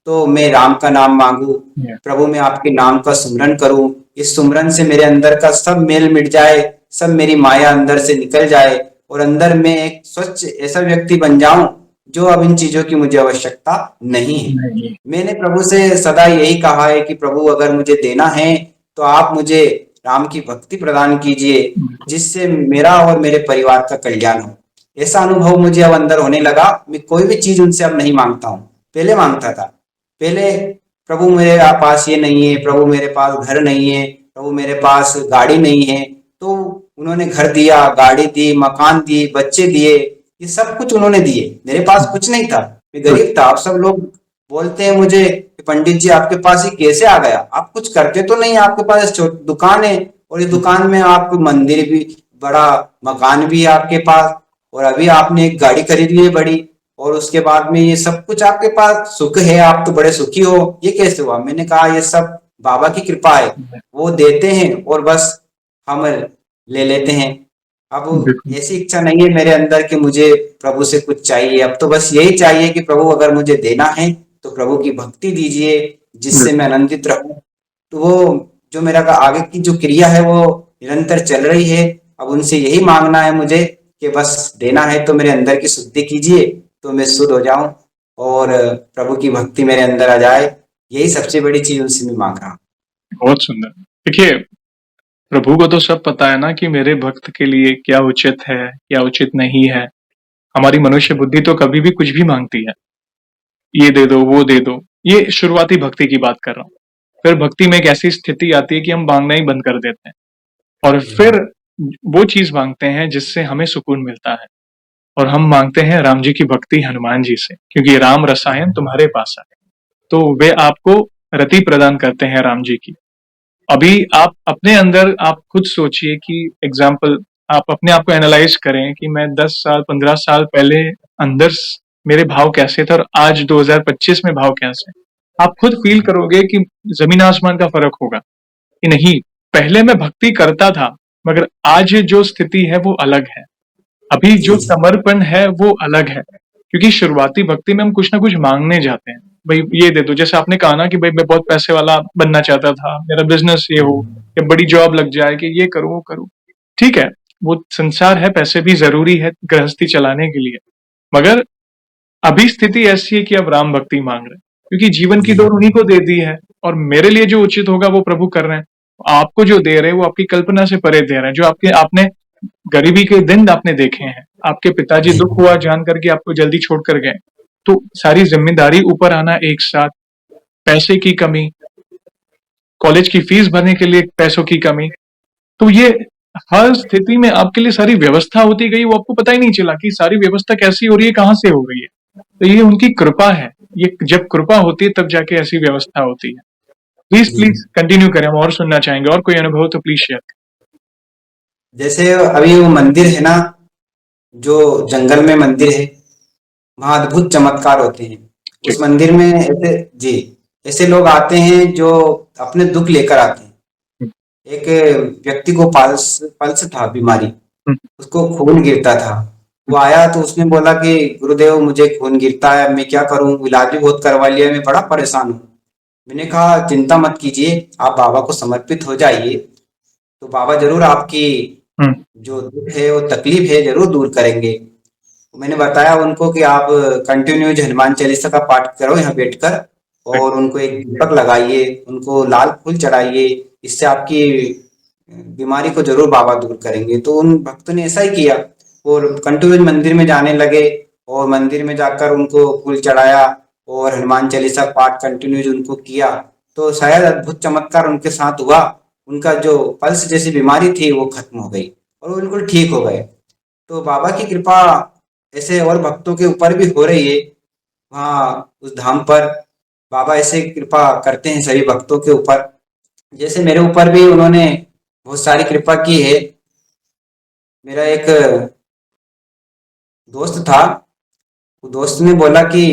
तो मैं राम का नाम मांगू, प्रभु मैं आपके नाम का सुमरन करूं, इस सुमरन से मेरे अंदर का सब मेल मिट जाए, सब मेरी माया अंदर से निकल जाए और अंदर में एक स्वच्छ ऐसा व्यक्ति बन जाऊं जो अब इन चीजों की मुझे आवश्यकता नहीं है। नहीं। मैंने प्रभु से सदा यही कहा है कि प्रभु अगर मुझे देना है तो आप मुझे राम की भक्ति प्रदान कीजिए बिल्कुल। जिससे मेरा और मेरे परिवार का कल्याण हो। ऐसा अनुभव मुझे अब अंदर होने लगा। मैं कोई भी चीज उनसे अब नहीं मांगता हूँ, पहले मांगता था। पहले प्रभु मेरे पास ये नहीं है, प्रभु मेरे पास घर नहीं है, प्रभु मेरे पास गाड़ी नहीं है, तो उन्होंने घर दिया, गाड़ी दी, मकान दी, बच्चे दिए, ये सब कुछ उन्होंने दिए। मेरे पास कुछ नहीं था, मैं गरीब था। अब सब लोग बोलते हैं मुझे कि पंडित जी आपके पास ये कैसे आ गया, आप कुछ करते तो नहीं, आपके पास दुकान है और ये दुकान में आप मंदिर भी, बड़ा मकान भी है आपके पास, और अभी आपने एक गाड़ी खरीद ली है बड़ी, और उसके बाद में ये सब कुछ आपके पास सुख है, आप तो बड़े सुखी हो, ये कैसे हुआ? मैंने कहा ये सब बाबा की कृपा है, वो देते हैं और बस हम ले लेते हैं। अब बिल्कुल। ऐसी इच्छा नहीं है मेरे अंदर कि मुझे प्रभु से कुछ चाहिए। अब तो बस यही चाहिए कि प्रभु अगर मुझे देना है तो प्रभु की भक्ति दीजिए जिससे मैं बिल्कुल। आनंदित रहूं। तो वो जो मेरा आगे की जो क्रिया है वो निरंतर चल रही है। अब उनसे यही मांगना है मुझे कि बस देना है तो मेरे अंदर की शुद्धि कीजिए तो मैं शुद्ध हो जाऊं और प्रभु की भक्ति मेरे अंदर आ जाए। यही सबसे बड़ी चीज उनसे मैं मांग रहा हूँ। बहुत सुंदर। देखिए, प्रभु को तो सब पता है ना कि मेरे भक्त के लिए क्या उचित है, क्या उचित नहीं है। हमारी मनुष्य बुद्धि तो कभी भी कुछ भी मांगती है, ये दे दो, वो दे दो। ये शुरुआती भक्ति की बात कर रहा हूँ। फिर भक्ति में एक ऐसी स्थिति आती है कि हम मांगना ही बंद कर देते हैं और जी फिर हाँ। वो चीज मांगते हैं जिससे हमें सुकून मिलता है। और हम मांगते हैं राम जी की भक्ति हनुमान जी से, क्योंकि राम रसायन तुम्हारे पास है। तो वे आपको रति प्रदान करते हैं राम जी की। अभी आप अपने अंदर आप खुद सोचिए कि एग्जाम्पल, आप अपने आप को एनालाइज करें कि मैं 10 साल 15 साल पहले अंदर मेरे भाव कैसे थे और आज 2025 में भाव कैसे हैं। आप खुद फील करोगे कि जमीन आसमान का फर्क होगा कि नहीं, पहले मैं भक्ति करता था मगर आज जो स्थिति है वो अलग है। अभी जी जो जी। समर्पण है वो अलग है, क्योंकि शुरुआती भक्ति में हम कुछ ना कुछ मांगने जाते हैं। भाई ये दे दो, जैसे आपने कहा ना कि भाई मैं बहुत पैसे वाला बनना चाहता था, मेरा बिजनेस ये हो, या बड़ी जॉब लग जाए, कि ये करूं वो करूं। ठीक है, वो संसार है, पैसे भी जरूरी है गृहस्थी चलाने के लिए, मगर अभी स्थिति ऐसी है कि अब राम भक्ति मांग रहे हैं, क्योंकि जीवन की जी दौड़ हाँ। उन्हीं को दे दी है और मेरे लिए जो उचित होगा वो प्रभु कर रहे हैं। आपको जो दे रहे हैं वो आपकी कल्पना से परे दे रहे हैं। जो आपके आपने गरीबी के दिन आपने देखे हैं, आपके पिताजी जी दुख हुआ जान करके आपको जल्दी छोड़कर गए, तो सारी जिम्मेदारी ऊपर आना एक साथ, पैसे की कमी, कॉलेज की फीस भरने के लिए पैसों की कमी, तो ये हर स्थिति में आपके लिए सारी व्यवस्था होती गई, वो आपको पता ही नहीं चला कि सारी व्यवस्था कैसी हो रही है, कहाँ से हो रही है। तो ये उनकी कृपा है। ये जब कृपा होती है तब जाके ऐसी व्यवस्था होती है। Please ji. प्लीज कंटिन्यू करें, हम और सुनना चाहेंगे, और कोई अनुभव तो प्लीज शेयर जैसे अभी वो मंदिर है ना, जो जंगल में मंदिर है, वहाँ अद्भुत चमत्कार होते हैं। करें। उस मंदिर में ऐसे, जी, ऐसे लोग आते हैं जो अपने दुख लेकर आते हैं। एक व्यक्ति को पल्स पल्स था, बीमारी, उसको खून गिरता था। वो आया तो उसने बोला कि गुरुदेव मुझे खून गिरता है, मैं क्या करूं, इलाज भी बहुत करवा लिया, मैं बड़ा परेशान हूँ। मैंने कहा चिंता मत कीजिए, आप बाबा को समर्पित हो जाइए तो बाबा जरूर आपकी जो दुख है वो तकलीफ है जरूर दूर करेंगे। मैंने बताया उनको कि आप कंटिन्यूज हनुमान चालीसा का पाठ करो यहाँ बैठकर, और उनको एक दीपक लगाइए, उनको लाल फूल चढ़ाइए, इससे आपकी बीमारी को जरूर बाबा दूर करेंगे। तो उन भक्तों ने ऐसा ही किया और कंटिन्यूज मंदिर में जाने लगे, और मंदिर में जाकर उनको फूल चढ़ाया और हनुमान चालीसा पाठ कंटिन्यूज उनको किया, तो शायद अद्भुत चमत्कार उनके साथ हुआ। उनका जो पल्स जैसी बीमारी थी वो खत्म हो गई और वो बिल्कुल ठीक हो गए। तो बाबा की कृपा ऐसे और भक्तों के ऊपर भी हो रही है। वहाँ उस धाम पर बाबा ऐसे कृपा करते हैं सभी भक्तों के ऊपर। जैसे मेरे ऊपर भी उन्होंने बहुत सारी कृपा की है। मेरा एक दोस्त था, वो दोस्त ने बोला कि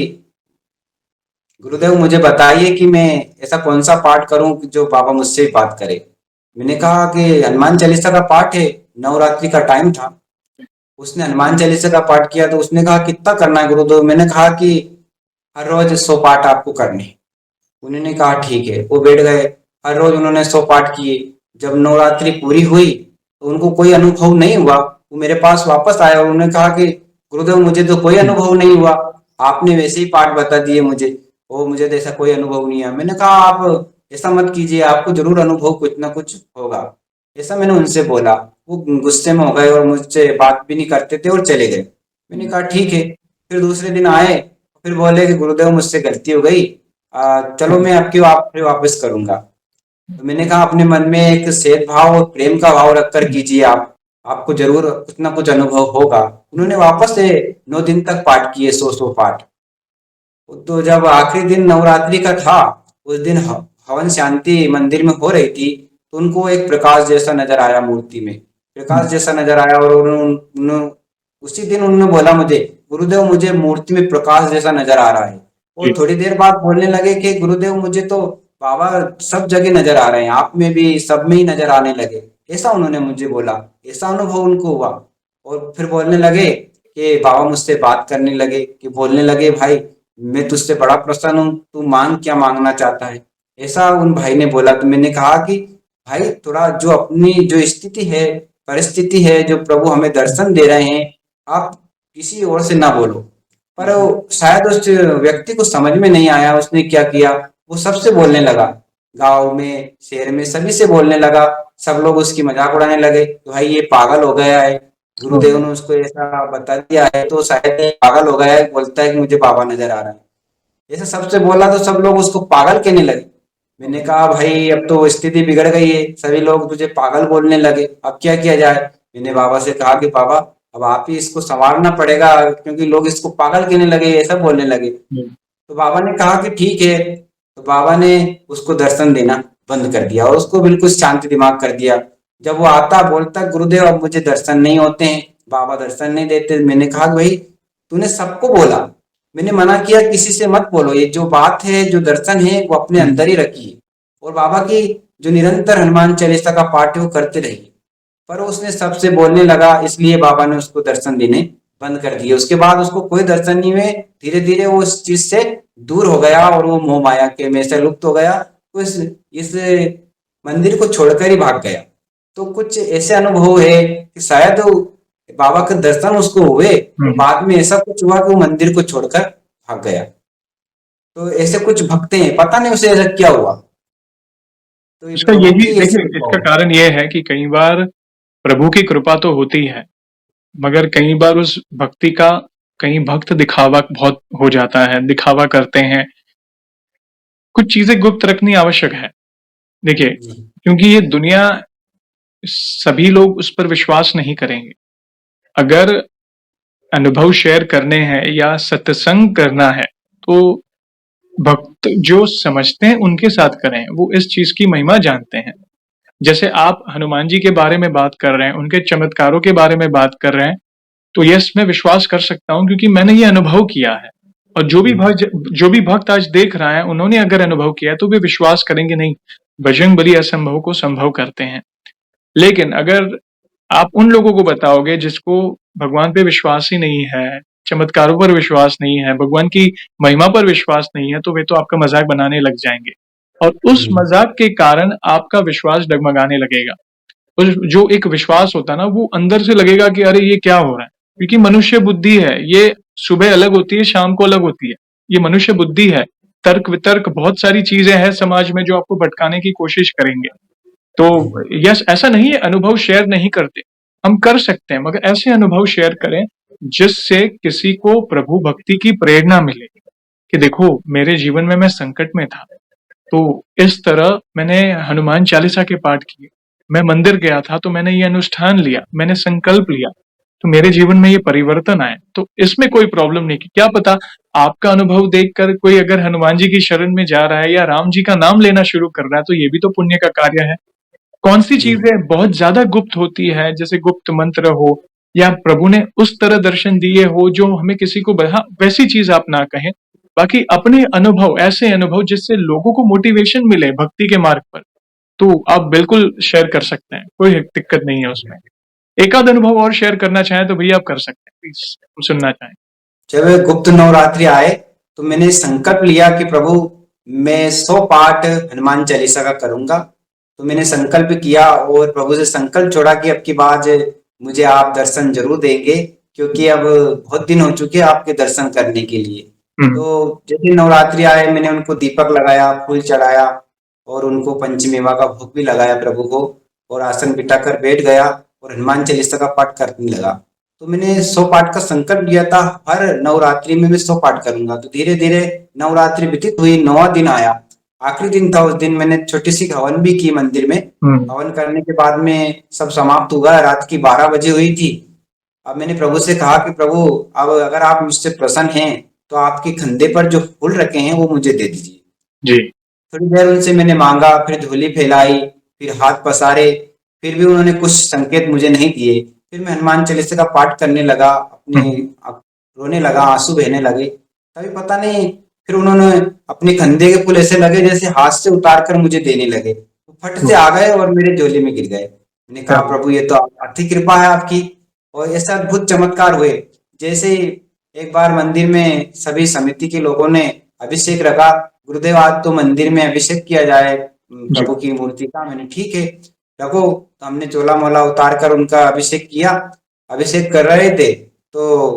गुरुदेव मुझे बताइए कि मैं ऐसा कौन सा पाठ करूं कि जो बाबा मुझसे भी बात करे। मैंने कहा कि हनुमान चालीसा का पाठ है, नवरात्रि का टाइम था। उसने हनुमान चालीसा का पाठ किया तो उसने कहा कितना करना है गुरुदेव? मैंने कहा कि हर रोज 100 पाठ आपको करने हैं। उन्होंने कहा ठीक है, वो बैठ गए। हर रोज उन्होंने 100 पाठ किए। जब नवरात्रि पूरी हुई तो उनको कोई अनुभव नहीं हुआ। वो मेरे पास वापस आए और उन्होंने कहा कि गुरुदेव मुझे तो कोई हम्म, अनुभव नहीं हुआ, आपने वैसे ही पाठ बता दिए मुझे, वो मुझे तो ऐसा कोई अनुभव नहीं है। मैंने कहा आप ऐसा मत कीजिए, आपको जरूर अनुभव कुछ ना कुछ होगा, ऐसा मैंने उनसे बोला। वो गुस्से में हो गए और मुझसे बात भी नहीं करते थे और चले गए। मैंने कहा ठीक है। फिर दूसरे दिन आए, फिर बोले कि गुरुदेव मुझसे गलती हो गई, चलो हम्म, मैं आपकी फिर वापस करूंगा। तो मैंने कहा अपने मन में एक सेध भाव और प्रेम का भाव रखकर हम्म, कीजिए आप, आपको जरूर कुछ ना कुछ अनुभव होगा। उन्होंने वापस से 9 दिन तक पाठ किए, 100 पाठ। तो जब आखिरी दिन नवरात्रि का था, उस दिन हवन शांति मंदिर में हो रही थी, तो उनको एक प्रकाश जैसा नजर आया, मूर्ति में प्रकाश हम्म, जैसा नजर आया। और उसी दिन उन्होंने बोला मुझे, गुरुदेव मुझे मूर्ति में प्रकाश जैसा नजर आ रहा है। जी, और थोड़ी देर बाद बोलने लगे कि गुरुदेव मुझे तो बाबा सब जगह नजर आ रहे हैं, आप में भी, सब में ही नजर आने लगे। ऐसा उन्होंने मुझे बोला, ऐसा अनुभव उनको हुआ। और फिर बोलने लगे कि बाबा मुझसे बात करने लगे, कि बोलने लगे भाई मैं तुझसे बड़ा प्रसन्न हूँ, तू मांग, क्या मांगना चाहता है। ऐसा उन भाई ने बोला। तो मैंने कहा कि भाई थोड़ा जो अपनी जो स्थिति है, परिस्थिति है, जो प्रभु हमें दर्शन दे रहे हैं, आप किसी और से ना बोलो। पर शायद उस व्यक्ति को समझ में नहीं आया, उसने क्या किया, वो सबसे बोलने लगा, गांव में शहर में सभी से बोलने लगा। सब लोग उसकी मजाक उड़ाने लगे कि भाई ये पागल हो गया है, गुरुदेव ने उसको ऐसा बता दिया है तो शायद ये पागल हो गया है, बोलता है कि मुझे बाबा नजर आ रहा है। ऐसे सबसे बोला तो सब लोग उसको पागल कहने लगे। मैंने कहा भाई अब तो स्थिति बिगड़ गई है, सभी लोग तुझे पागल बोलने लगे, अब क्या किया जाए। मैंने बाबा से कहा कि बाबा अब आप ही इसको संवारना पड़ेगा, क्योंकि लोग इसको पागल कहने लगे, ऐसा बोलने लगे। हम्म, तो बाबा ने कहा कि ठीक है। तो बाबा ने उसको दर्शन देना बंद कर दिया और उसको बिल्कुल शांति दिमाग कर दिया। जब वो आता बोलता गुरुदेव अब मुझे दर्शन नहीं होते हैं, बाबा दर्शन नहीं देते। मैंने कहा भाई तूने सबको बोला, मैंने मना किया किसी से मत बोलो, ये जो बात है जो दर्शन है वो अपने हम्म, अंदर ही रखिए। और बाबा की जो निरंतर हनुमान चालीसा का पाठ है वो करते रहिए। पर उसने सबसे बोलने लगा, इसलिए बाबा ने उसको दर्शन देने बंद कर दिए। उसके बाद उसको कोई दर्शन नहीं हुए। धीरे धीरे वो उस चीज से दूर हो गया और वो मोह माया के में से लुप्त हो गया। तो इस मंदिर को छोड़कर ही भाग गया। तो कुछ ऐसे अनुभव है कि शायद वो बाबा के दर्शन उसको हुए और हम्म। बाद में ऐसा कुछ हुआ कि वो मंदिर को छोड़कर भाग गया। तो ऐसे कुछ भक्त हैं, पता नहीं उसे ऐसा क्या हुआ। तो ये इसका प्रभु यही की ऐसी देखिए, कृपा इसका हो। कारण ये है कि कई बार प्रभु की कृपा तो होती है, मगर कई बार उस भक्ति का कई भक्त दिखावा बहुत हो जाता है, दिखावा करते हैं। कुछ चीजें गुप्त रखनी आवश्यक है। देखिए, जी क्योंकि ये दुनिया, सभी लोग उस पर विश्वास नहीं करेंगे। अगर अनुभव शेयर करने हैं या सत्संग करना है, तो भक्त जो समझते हैं उनके साथ करें, वो इस चीज की महिमा जानते हैं। जैसे आप हनुमान जी के बारे में बात कर रहे हैं, उनके चमत्कारों के बारे में बात कर रहे हैं, तो यस, मैं विश्वास कर सकता हूँ क्योंकि मैंने ये अनुभव किया है। और जो भी भक्त आज देख रहा है, उन्होंने अगर अनुभव किया है तो वे विश्वास करेंगे, नहीं, बजरंग बली असंभव को संभव करते हैं। लेकिन अगर आप उन लोगों को बताओगे जिसको भगवान पे विश्वास ही नहीं है, चमत्कारों पर विश्वास नहीं है, भगवान की महिमा पर विश्वास नहीं है, तो वे तो आपका मजाक बनाने लग जाएंगे। और उस जी मजाक के कारण आपका विश्वास डगमगाने लगेगा। उस जो एक विश्वास होता है ना, वो अंदर से लगेगा कि अरे ये क्या हो रहा है। क्योंकि मनुष्य बुद्धि है, ये सुबह अलग होती है, शाम को अलग होती है। ये मनुष्य बुद्धि है। तर्क वितर्क बहुत सारी चीजें हैं समाज में जो आपको भटकाने की कोशिश करेंगे। तो जी यस, ऐसा नहीं है अनुभव शेयर नहीं करते, हम कर सकते हैं, मगर ऐसे अनुभव शेयर करें जिससे किसी को प्रभु भक्ति की प्रेरणा मिले कि देखो मेरे जीवन में मैं संकट में था, तो इस तरह मैंने हनुमान चालीसा के पाठ किए, मैं मंदिर गया था तो मैंने ये अनुष्ठान लिया, मैंने संकल्प लिया, तो मेरे जीवन में ये परिवर्तन आए। तो इसमें कोई प्रॉब्लम नहीं। कि क्या पता आपका अनुभव देखकर कोई अगर हनुमान जी की शरण में जा रहा है या राम जी का नाम लेना शुरू कर रहा है, तो ये भी तो पुण्य का कार्य है। कौन सी जी चीजें बहुत ज्यादा गुप्त होती है, जैसे गुप्त मंत्र हो या प्रभु ने उस तरह दर्शन दिए हो जो हमें किसी को वैसी चीज आप ना कहें। बाकी अपने अनुभव, ऐसे अनुभव जिससे लोगों को मोटिवेशन मिले भक्ति के मार्ग पर, तो आप बिल्कुल शेयर कर सकते हैं, कोई दिक्कत नहीं है उसमें। एक आध अनुभव और शेयर करना चाहें तो भैया आप कर सकते हैं, प्लीज, हम सुनना चाहें। जब गुप्त नवरात्रि आए तो मैंने संकल्प लिया कि प्रभु मैं 100 पाठ हनुमान चालीसा का करूंगा। तो मैंने संकल्प किया और प्रभु से संकल्प छोड़ा कि अब की बार मुझे आप दर्शन जरूर देंगे, क्योंकि अब बहुत दिन हो चुके हैं आपके दर्शन करने के लिए। हम्म। तो जैसे नवरात्रि आए, मैंने उनको दीपक लगाया, फूल चढ़ाया और उनको पंचमेवा का भोग भी लगाया प्रभु को, और आसन बिठाकर बैठ गया और हनुमान चालीसा का पाठ करने लगा। तो मैंने 100 पाठ का संकल्प लिया था, हर नवरात्रि में मैं 100 पाठ करूंगा। तो धीरे धीरे नवरात्रि व्यतीत हुई, 9वां दिन आया, आखिरी दिन था। उस दिन मैंने छोटी सी हवन भी की मंदिर में। हम्म। हवन करने के बाद में सब समाप्त हुआ, रात की 12 बजे हुई थी। अब मैंने प्रभु से कहा कि प्रभु, अब अगर आप मुझसे प्रसन्न हैं तो आपके कंधे पर जो फूल रखे हैं वो मुझे दे दीजिए। जी। थोड़ी देर उनसे मैंने मांगा, फिर झोली फैलाई, फिर हाथ पसारे, फिर भी उन्होंने कुछ संकेत मुझे नहीं दिए। फिर मैं हनुमान चालीसा का पाठ करने लगा, अपने हम्म। रोने लगा, आंसू बहने लगे। तभी पता नहीं, फिर उन्होंने अपने कंधे के फूल ऐसे लगे जैसे हाथ से उतार कर मुझे देने लगे, वो फट से हम्म। आ गए और मेरे झोली में गिर गए। मैंने कहा अरे। प्रभु, ये तो अति कृपा है आपकी। और ऐसे अद्भुत चमत्कार हुए। जैसे एक बार मंदिर में सभी समिति के लोगों ने अभिषेक रखा, गुरुदेव आज तो मंदिर में अभिषेक किया जाए जी। प्रभु की मूर्ति का। मैंने ठीक है रखो। तो हमने चोला मोला उतार कर उनका अभिषेक किया। अभिषेक कर रहे थे तो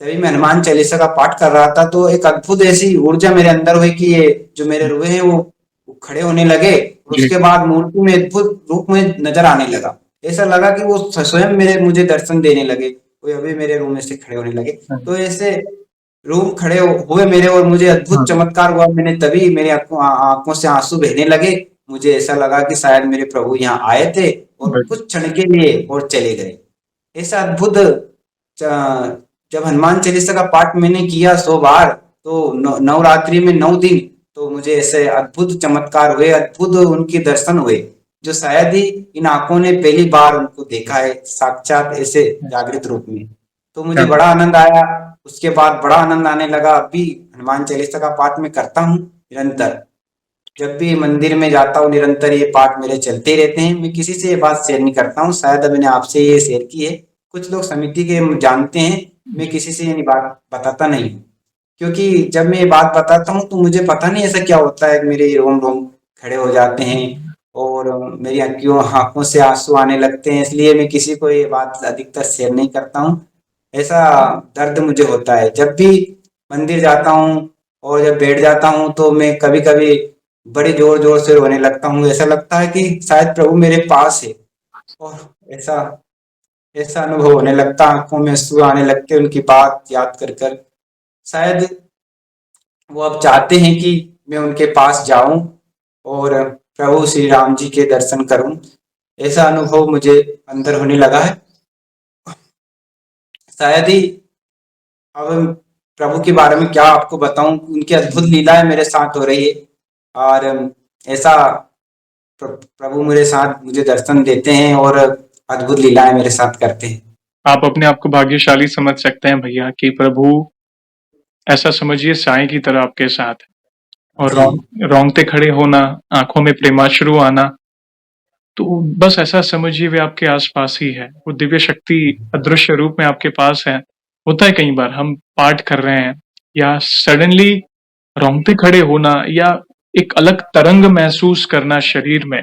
तभी मैं हनुमान चालीसा का पाठ कर रहा था, तो एक अद्भुत ऐसी ऊर्जा मेरे अंदर हुई कि ये जो मेरे रुए हैं वो खड़े होने लगे, और जी। उसके बाद मूर्ति में अद्भुत रूप में नजर आने लगा। ऐसा लगा कि वो स्वयं मेरे मुझे दर्शन देने लगे, वो अभी मेरे रूम में से खड़े होने लगे। तो ऐसे रूम खड़े हुए मेरे, और मुझे अद्भुत हम्म। चमत्कार हुआ। मैंने तभी मेरी आंखों से आंसू बहने लगे। मुझे ऐसा लगा कि शायद मेरे प्रभु यहाँ आए थे और बढ़िया। कुछ क्षण के लिए और चले गए। ऐसा अद्भुत जब हनुमान चालीसा का पाठ मैंने किया 100 बार, तो नवरात्रि में 9 दिन, तो मुझे ऐसे अद्भुत चमत्कार हुए, अद्भुत उनके दर्शन हुए, जो शायद ही इन आंखों ने पहली बार उनको देखा है साक्षात ऐसे जागृत रूप में। तो मुझे क्या बड़ा आनंद आया। उसके बाद बड़ा आनंद आने लगा। अभी हनुमान चालीसा का पाठ मैं करता हूँ निरंतर। जब भी मंदिर में जाता हूँ निरंतर ये पाठ मेरे चलते रहते हैं। मैं किसी से ये बात शेयर नहीं करता हूँ, शायद अब मैंने आपसे ये शेयर की है। कुछ लोग समिति के जानते हैं, मैं किसी से ये बात बताता नहीं हूँ। क्योंकि जब मैं ये बात बताता हूँ तो मुझे पता नहीं ऐसा क्या होता है, मेरे रोम रोम खड़े हो जाते हैं और मेरी आंखों आंखों से आंसू आने लगते हैं। इसलिए मैं किसी को ये बात अधिकतर शेयर नहीं करता हूँ। ऐसा दर्द मुझे होता है जब भी मंदिर जाता हूँ, और जब बैठ जाता हूँ तो मैं कभी कभी बड़े जोर जोर से रोने लगता हूँ। ऐसा लगता है कि शायद प्रभु मेरे पास है, और ऐसा ऐसा अनुभव होने लगता, आंखों में आंसू आने लगते उनकी बात याद कर कर। शायद वो अब चाहते हैं कि मैं उनके पास जाऊं और प्रभु श्री राम जी के दर्शन करूं। ऐसा अनुभव मुझे अंदर होने लगा है। शायद ही अब प्रभु के बारे में क्या आपको बताऊं, उनकी अद्भुत लीलाएं मेरे साथ हो रही है। और ऐसा प्रभु मेरे साथ मुझे दर्शन देते हैं और अद्भुत लीलाएं मेरे साथ करते हैं। आप अपने आप को भाग्यशाली समझ सकते हैं भैया कि प्रभु ऐसा समझिए साईं की तरह आपके साथ है। और जी रोंगटे खड़े होना, आंखों में प्रेमाश्रु आना, तो बस ऐसा समझिए वे आपके आसपास ही है। वो दिव्य शक्ति अदृश्य रूप में आपके पास है। होता है कई बार हम पाठ कर रहे हैं या सडनली रोंगटे खड़े होना या एक अलग तरंग महसूस करना शरीर में,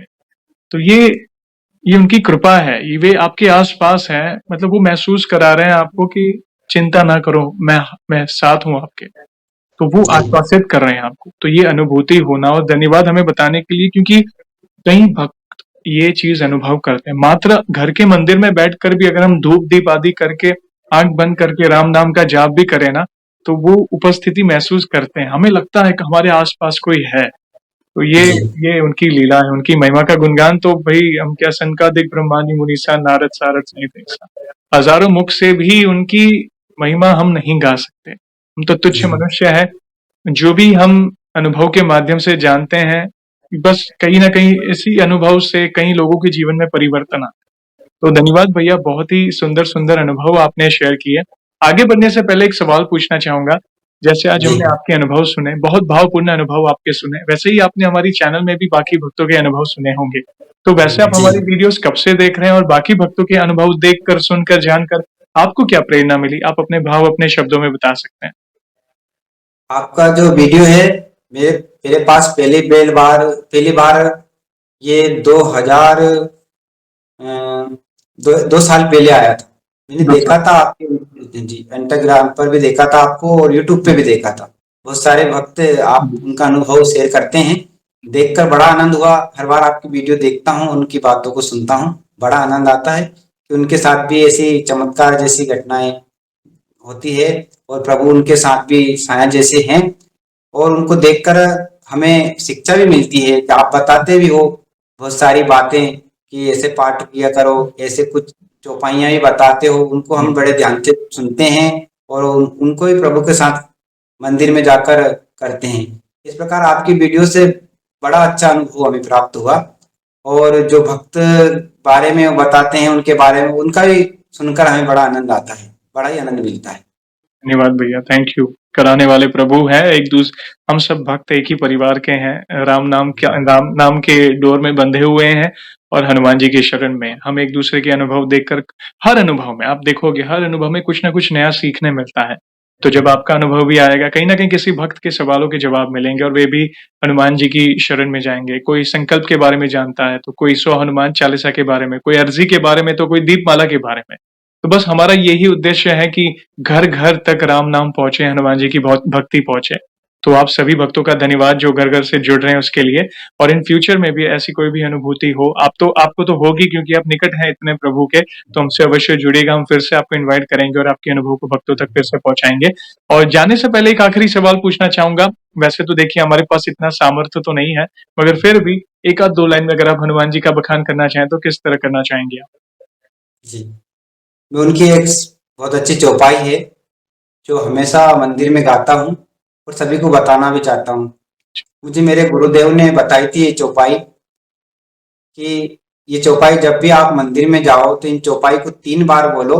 तो ये उनकी कृपा है। ये वे आपके आस-पास हैं, मतलब वो महसूस करा रहे हैं आपको कि चिंता ना करो, मैं साथ हूँ आपके। तो वो जी आश्वासित कर रहे हैं आपको। तो ये अनुभूति होना, और धन्यवाद हमें बताने के लिए, क्योंकि कई भक्त ये चीज़ अनुभव करते हैं। मात्र घर के मंदिर में बैठकर भी अगर हम धूप दीप आदि करके आँख बंद करके राम नाम का जाप भी करें ना, तो वो उपस्थिति महसूस करते हैं। हमें लगता है कि हमारे आस-पास कोई है। तो जी ये उनकी लीला है, उनकी महिमा का गुणगान तो भई हम क्या सनकादिक ब्रह्मादि मुनीसा नारद सारद सहित ऐसा हजारों मुख से भी उनकी महिमा हम नहीं गा सकते। हम तो तुच्छ जी मनुष्य हैं। जो भी हम अनुभव के माध्यम से जानते हैं, बस कहीं न कहीं इसी अनुभव से कई लोगों के जीवन में परिवर्तन आता है। तो धन्यवाद भैया, बहुत ही सुंदर-सुंदर अनुभव आपने शेयर किए। आगे बढ़ने से पहले एक सवाल पूछना चाहूँगा। जैसे आज जी हमने आपके अनुभव सुने, बहुत भावपूर्ण अनुभव आपके सुने, वैसे ही आपने हमारी चैनल में भी बाकी भक्तों के अनुभव सुने होंगे। तो वैसे आप जी। हमारी वीडियोज़ कब से देख रहे हैं और बाकी भक्तों के अनुभव देखकर, सुनकर, जानकर आपको क्या प्रेरणा मिली? आप अपने भाव अपने शब्दों में बता सकते हैं। आपका जो वीडियो है, मेरे मेरे पास पहली बार ये 2000 दो साल पहले आया था। मैंने 2 साल। देखा था आपके जी इंस्टाग्राम पर भी देखा था आपको और यूट्यूब पे भी देखा था। बहुत सारे भक्त आप उनका अनुभव शेयर करते हैं। देखकर बड़ा आनंद हुआ। हर बार आपकी वीडियो देखता हूँ, उनकी बातों को सुनता हूँ, बड़ा आनंद आता है कि उनके साथ भी ऐसी चमत्कार जैसी घटनाएं होती है और प्रभु उनके साथ भी साया जैसे हैं। और उनको देखकर हमें शिक्षा भी मिलती है कि आप बताते भी हो बहुत सारी बातें कि ऐसे पाठ किया करो, ऐसे कुछ चौपाइयाँ भी बताते हो, उनको हम बड़े ध्यान से सुनते हैं और उनको भी प्रभु के साथ मंदिर में जाकर करते हैं। इस प्रकार आपकी वीडियो से बड़ा अच्छा अनुभव हमें प्राप्त हुआ और जो भक्त बारे में वो बताते हैं उनके बारे में उनका भी सुनकर हमें बड़ा आनंद आता है, बड़ा ही आनंद मिलता है। धन्यवाद भैया, थैंक यू। कराने वाले प्रभु हैं, हम सब भक्त एक ही परिवार के हैं। राम नाम के डोर में बंधे हुए हैं और हनुमान जी की शरण में। हम एक दूसरे के अनुभव देखकर, हर अनुभव में आप देखोगे, हर अनुभव में कुछ ना कुछ नया सीखने मिलता है। तो जब आपका अनुभव भी आएगा, कहीं ना कहीं किसी भक्त के सवालों के जवाब मिलेंगे और वे भी हनुमान जी की शरण में जाएंगे। कोई संकल्प के बारे में जानता है तो कोई 100 हनुमान चालीसा के बारे में, कोई अर्जी के बारे में तो कोई दीपमाला के बारे में। तो बस हमारा यही उद्देश्य है कि घर घर तक राम नाम पहुंचे, हनुमान जी की बहुत भक्ति पहुंचे। तो आप सभी भक्तों का धन्यवाद जो घर घर से जुड़ रहे हैं उसके लिए। और इन फ्यूचर में भी ऐसी कोई भी अनुभूति हो, आपको तो होगी क्योंकि आप निकट हैं इतने प्रभु के, तो हमसे अवश्य जुड़िएगा। हम फिर से आपको इनवाइट करेंगे और आपके अनुभव को भक्तों तक फिर से पहुंचाएंगे। और जाने से पहले एक आखिरी सवाल पूछना चाहूंगा। वैसे तो देखिए हमारे पास इतना सामर्थ्य तो नहीं है, मगर फिर भी एक आध दो लाइन में अगर आप हनुमान जी का बखान करना चाहें तो किस तरह करना चाहेंगे आप? जी, मैं उनकी एक बहुत अच्छी चौपाई है जो हमेशा मंदिर में गाता हूँ और सभी को बताना भी चाहता हूँ। मुझे मेरे गुरुदेव ने बताई थी ये चौपाई कि ये चौपाई जब भी आप मंदिर में जाओ तो इन चौपाई को 3 बार बोलो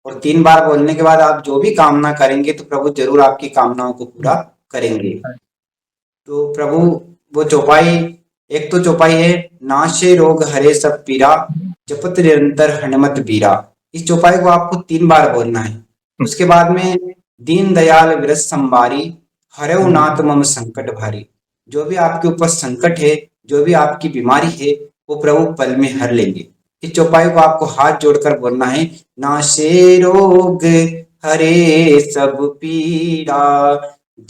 और 3 बार बोलने के बाद आप जो भी कामना करेंगे तो प्रभु जरूर आपकी कामनाओं को पूरा करेंगे। तो प्रभु वो चौपाई, एक तो चौपाई है नाशे रोग हरे सब पीरा जपत निरंतर हनुमत बीरा। इस चौपाई को आपको 3 बार बोलना है। उसके बाद में दीन दयाल विरस संबारी हरऊ नाथ मम संकट भारी। जो भी आपके ऊपर संकट है, जो भी आपकी बीमारी है, वो प्रभु पल में हर लेंगे। इस चौपाई को आपको हाथ जोड़कर बोलना है नाशे रोग हरे सब पीरा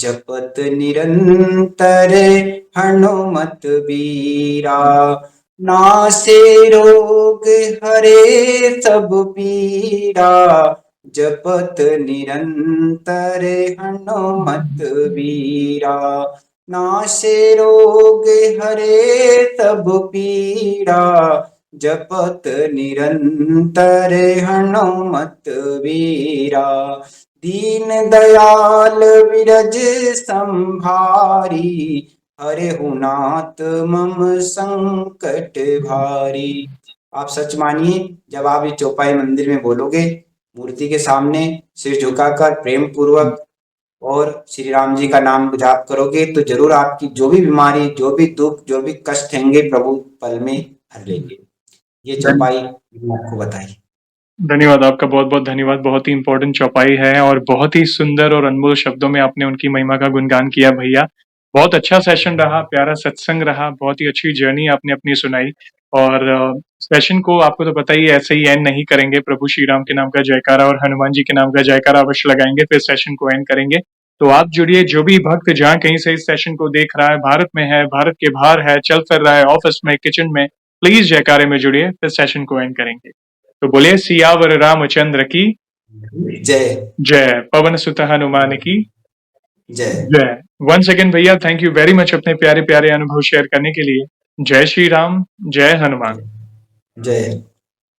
जपत निरंतर हनुमत बीरा। नासे रोग हरे सब पीरा जपत निरंतर हनुमत बीरा। नासे रोग हरे सब पीरा जपत निरंतर हनुमत बीरा। दीन दयाल विरज संभारी हरिहु नाथ मम संकट भारी। आप सच मानिए, जब आप ये चौपाई मंदिर में बोलोगे, मूर्ति के सामने सिर झुकाकर प्रेम पूर्वक और श्री राम जी का नाम जाप करोगे तो जरूर आपकी जो भी बीमारी, जो भी दुख, जो भी कष्ट होंगे प्रभु पल में हर लेंगे। ये चौपाई मैंने आपको बताई। धन्यवाद आपका, बहुत-बहुत धन्यवाद। बहुत ही इम्पोर्टेंट चौपाई है और बहुत ही सुंदर और अनमोल शब्दों में आपने उनकी महिमा का गुणगान किया भैया। बहुत अच्छा सेशन रहा, प्यारा सत्संग रहा, बहुत ही अच्छी जर्नी आपने अपनी सुनाई। और सेशन को आपको तो पता ही है, ऐसे ही एंड नहीं करेंगे। प्रभु श्री राम के नाम का जयकारा और हनुमान जी के नाम का जयकारा अवश्य लगाएंगे, फिर सेशन को एंड करेंगे। तो आप जुड़िए, जो भी भक्त जहाँ कहीं से इस सेशन को देख रहा है, भारत में है, भारत के बाहर है, चल फिर रहा है, ऑफिस में, किचन में, प्लीज जयकारे में जुड़िए, फिर सेशन को एंड करेंगे। तो बोलिए सियावर रामचंद्र की जय जय, पवन सुत हनुमान की जय जय। वन सेकेंड भैया, थैंक यू वेरी मच अपने प्यारे प्यारे अनुभव शेयर करने के लिए। जय श्री राम, जय हनुमान। जय।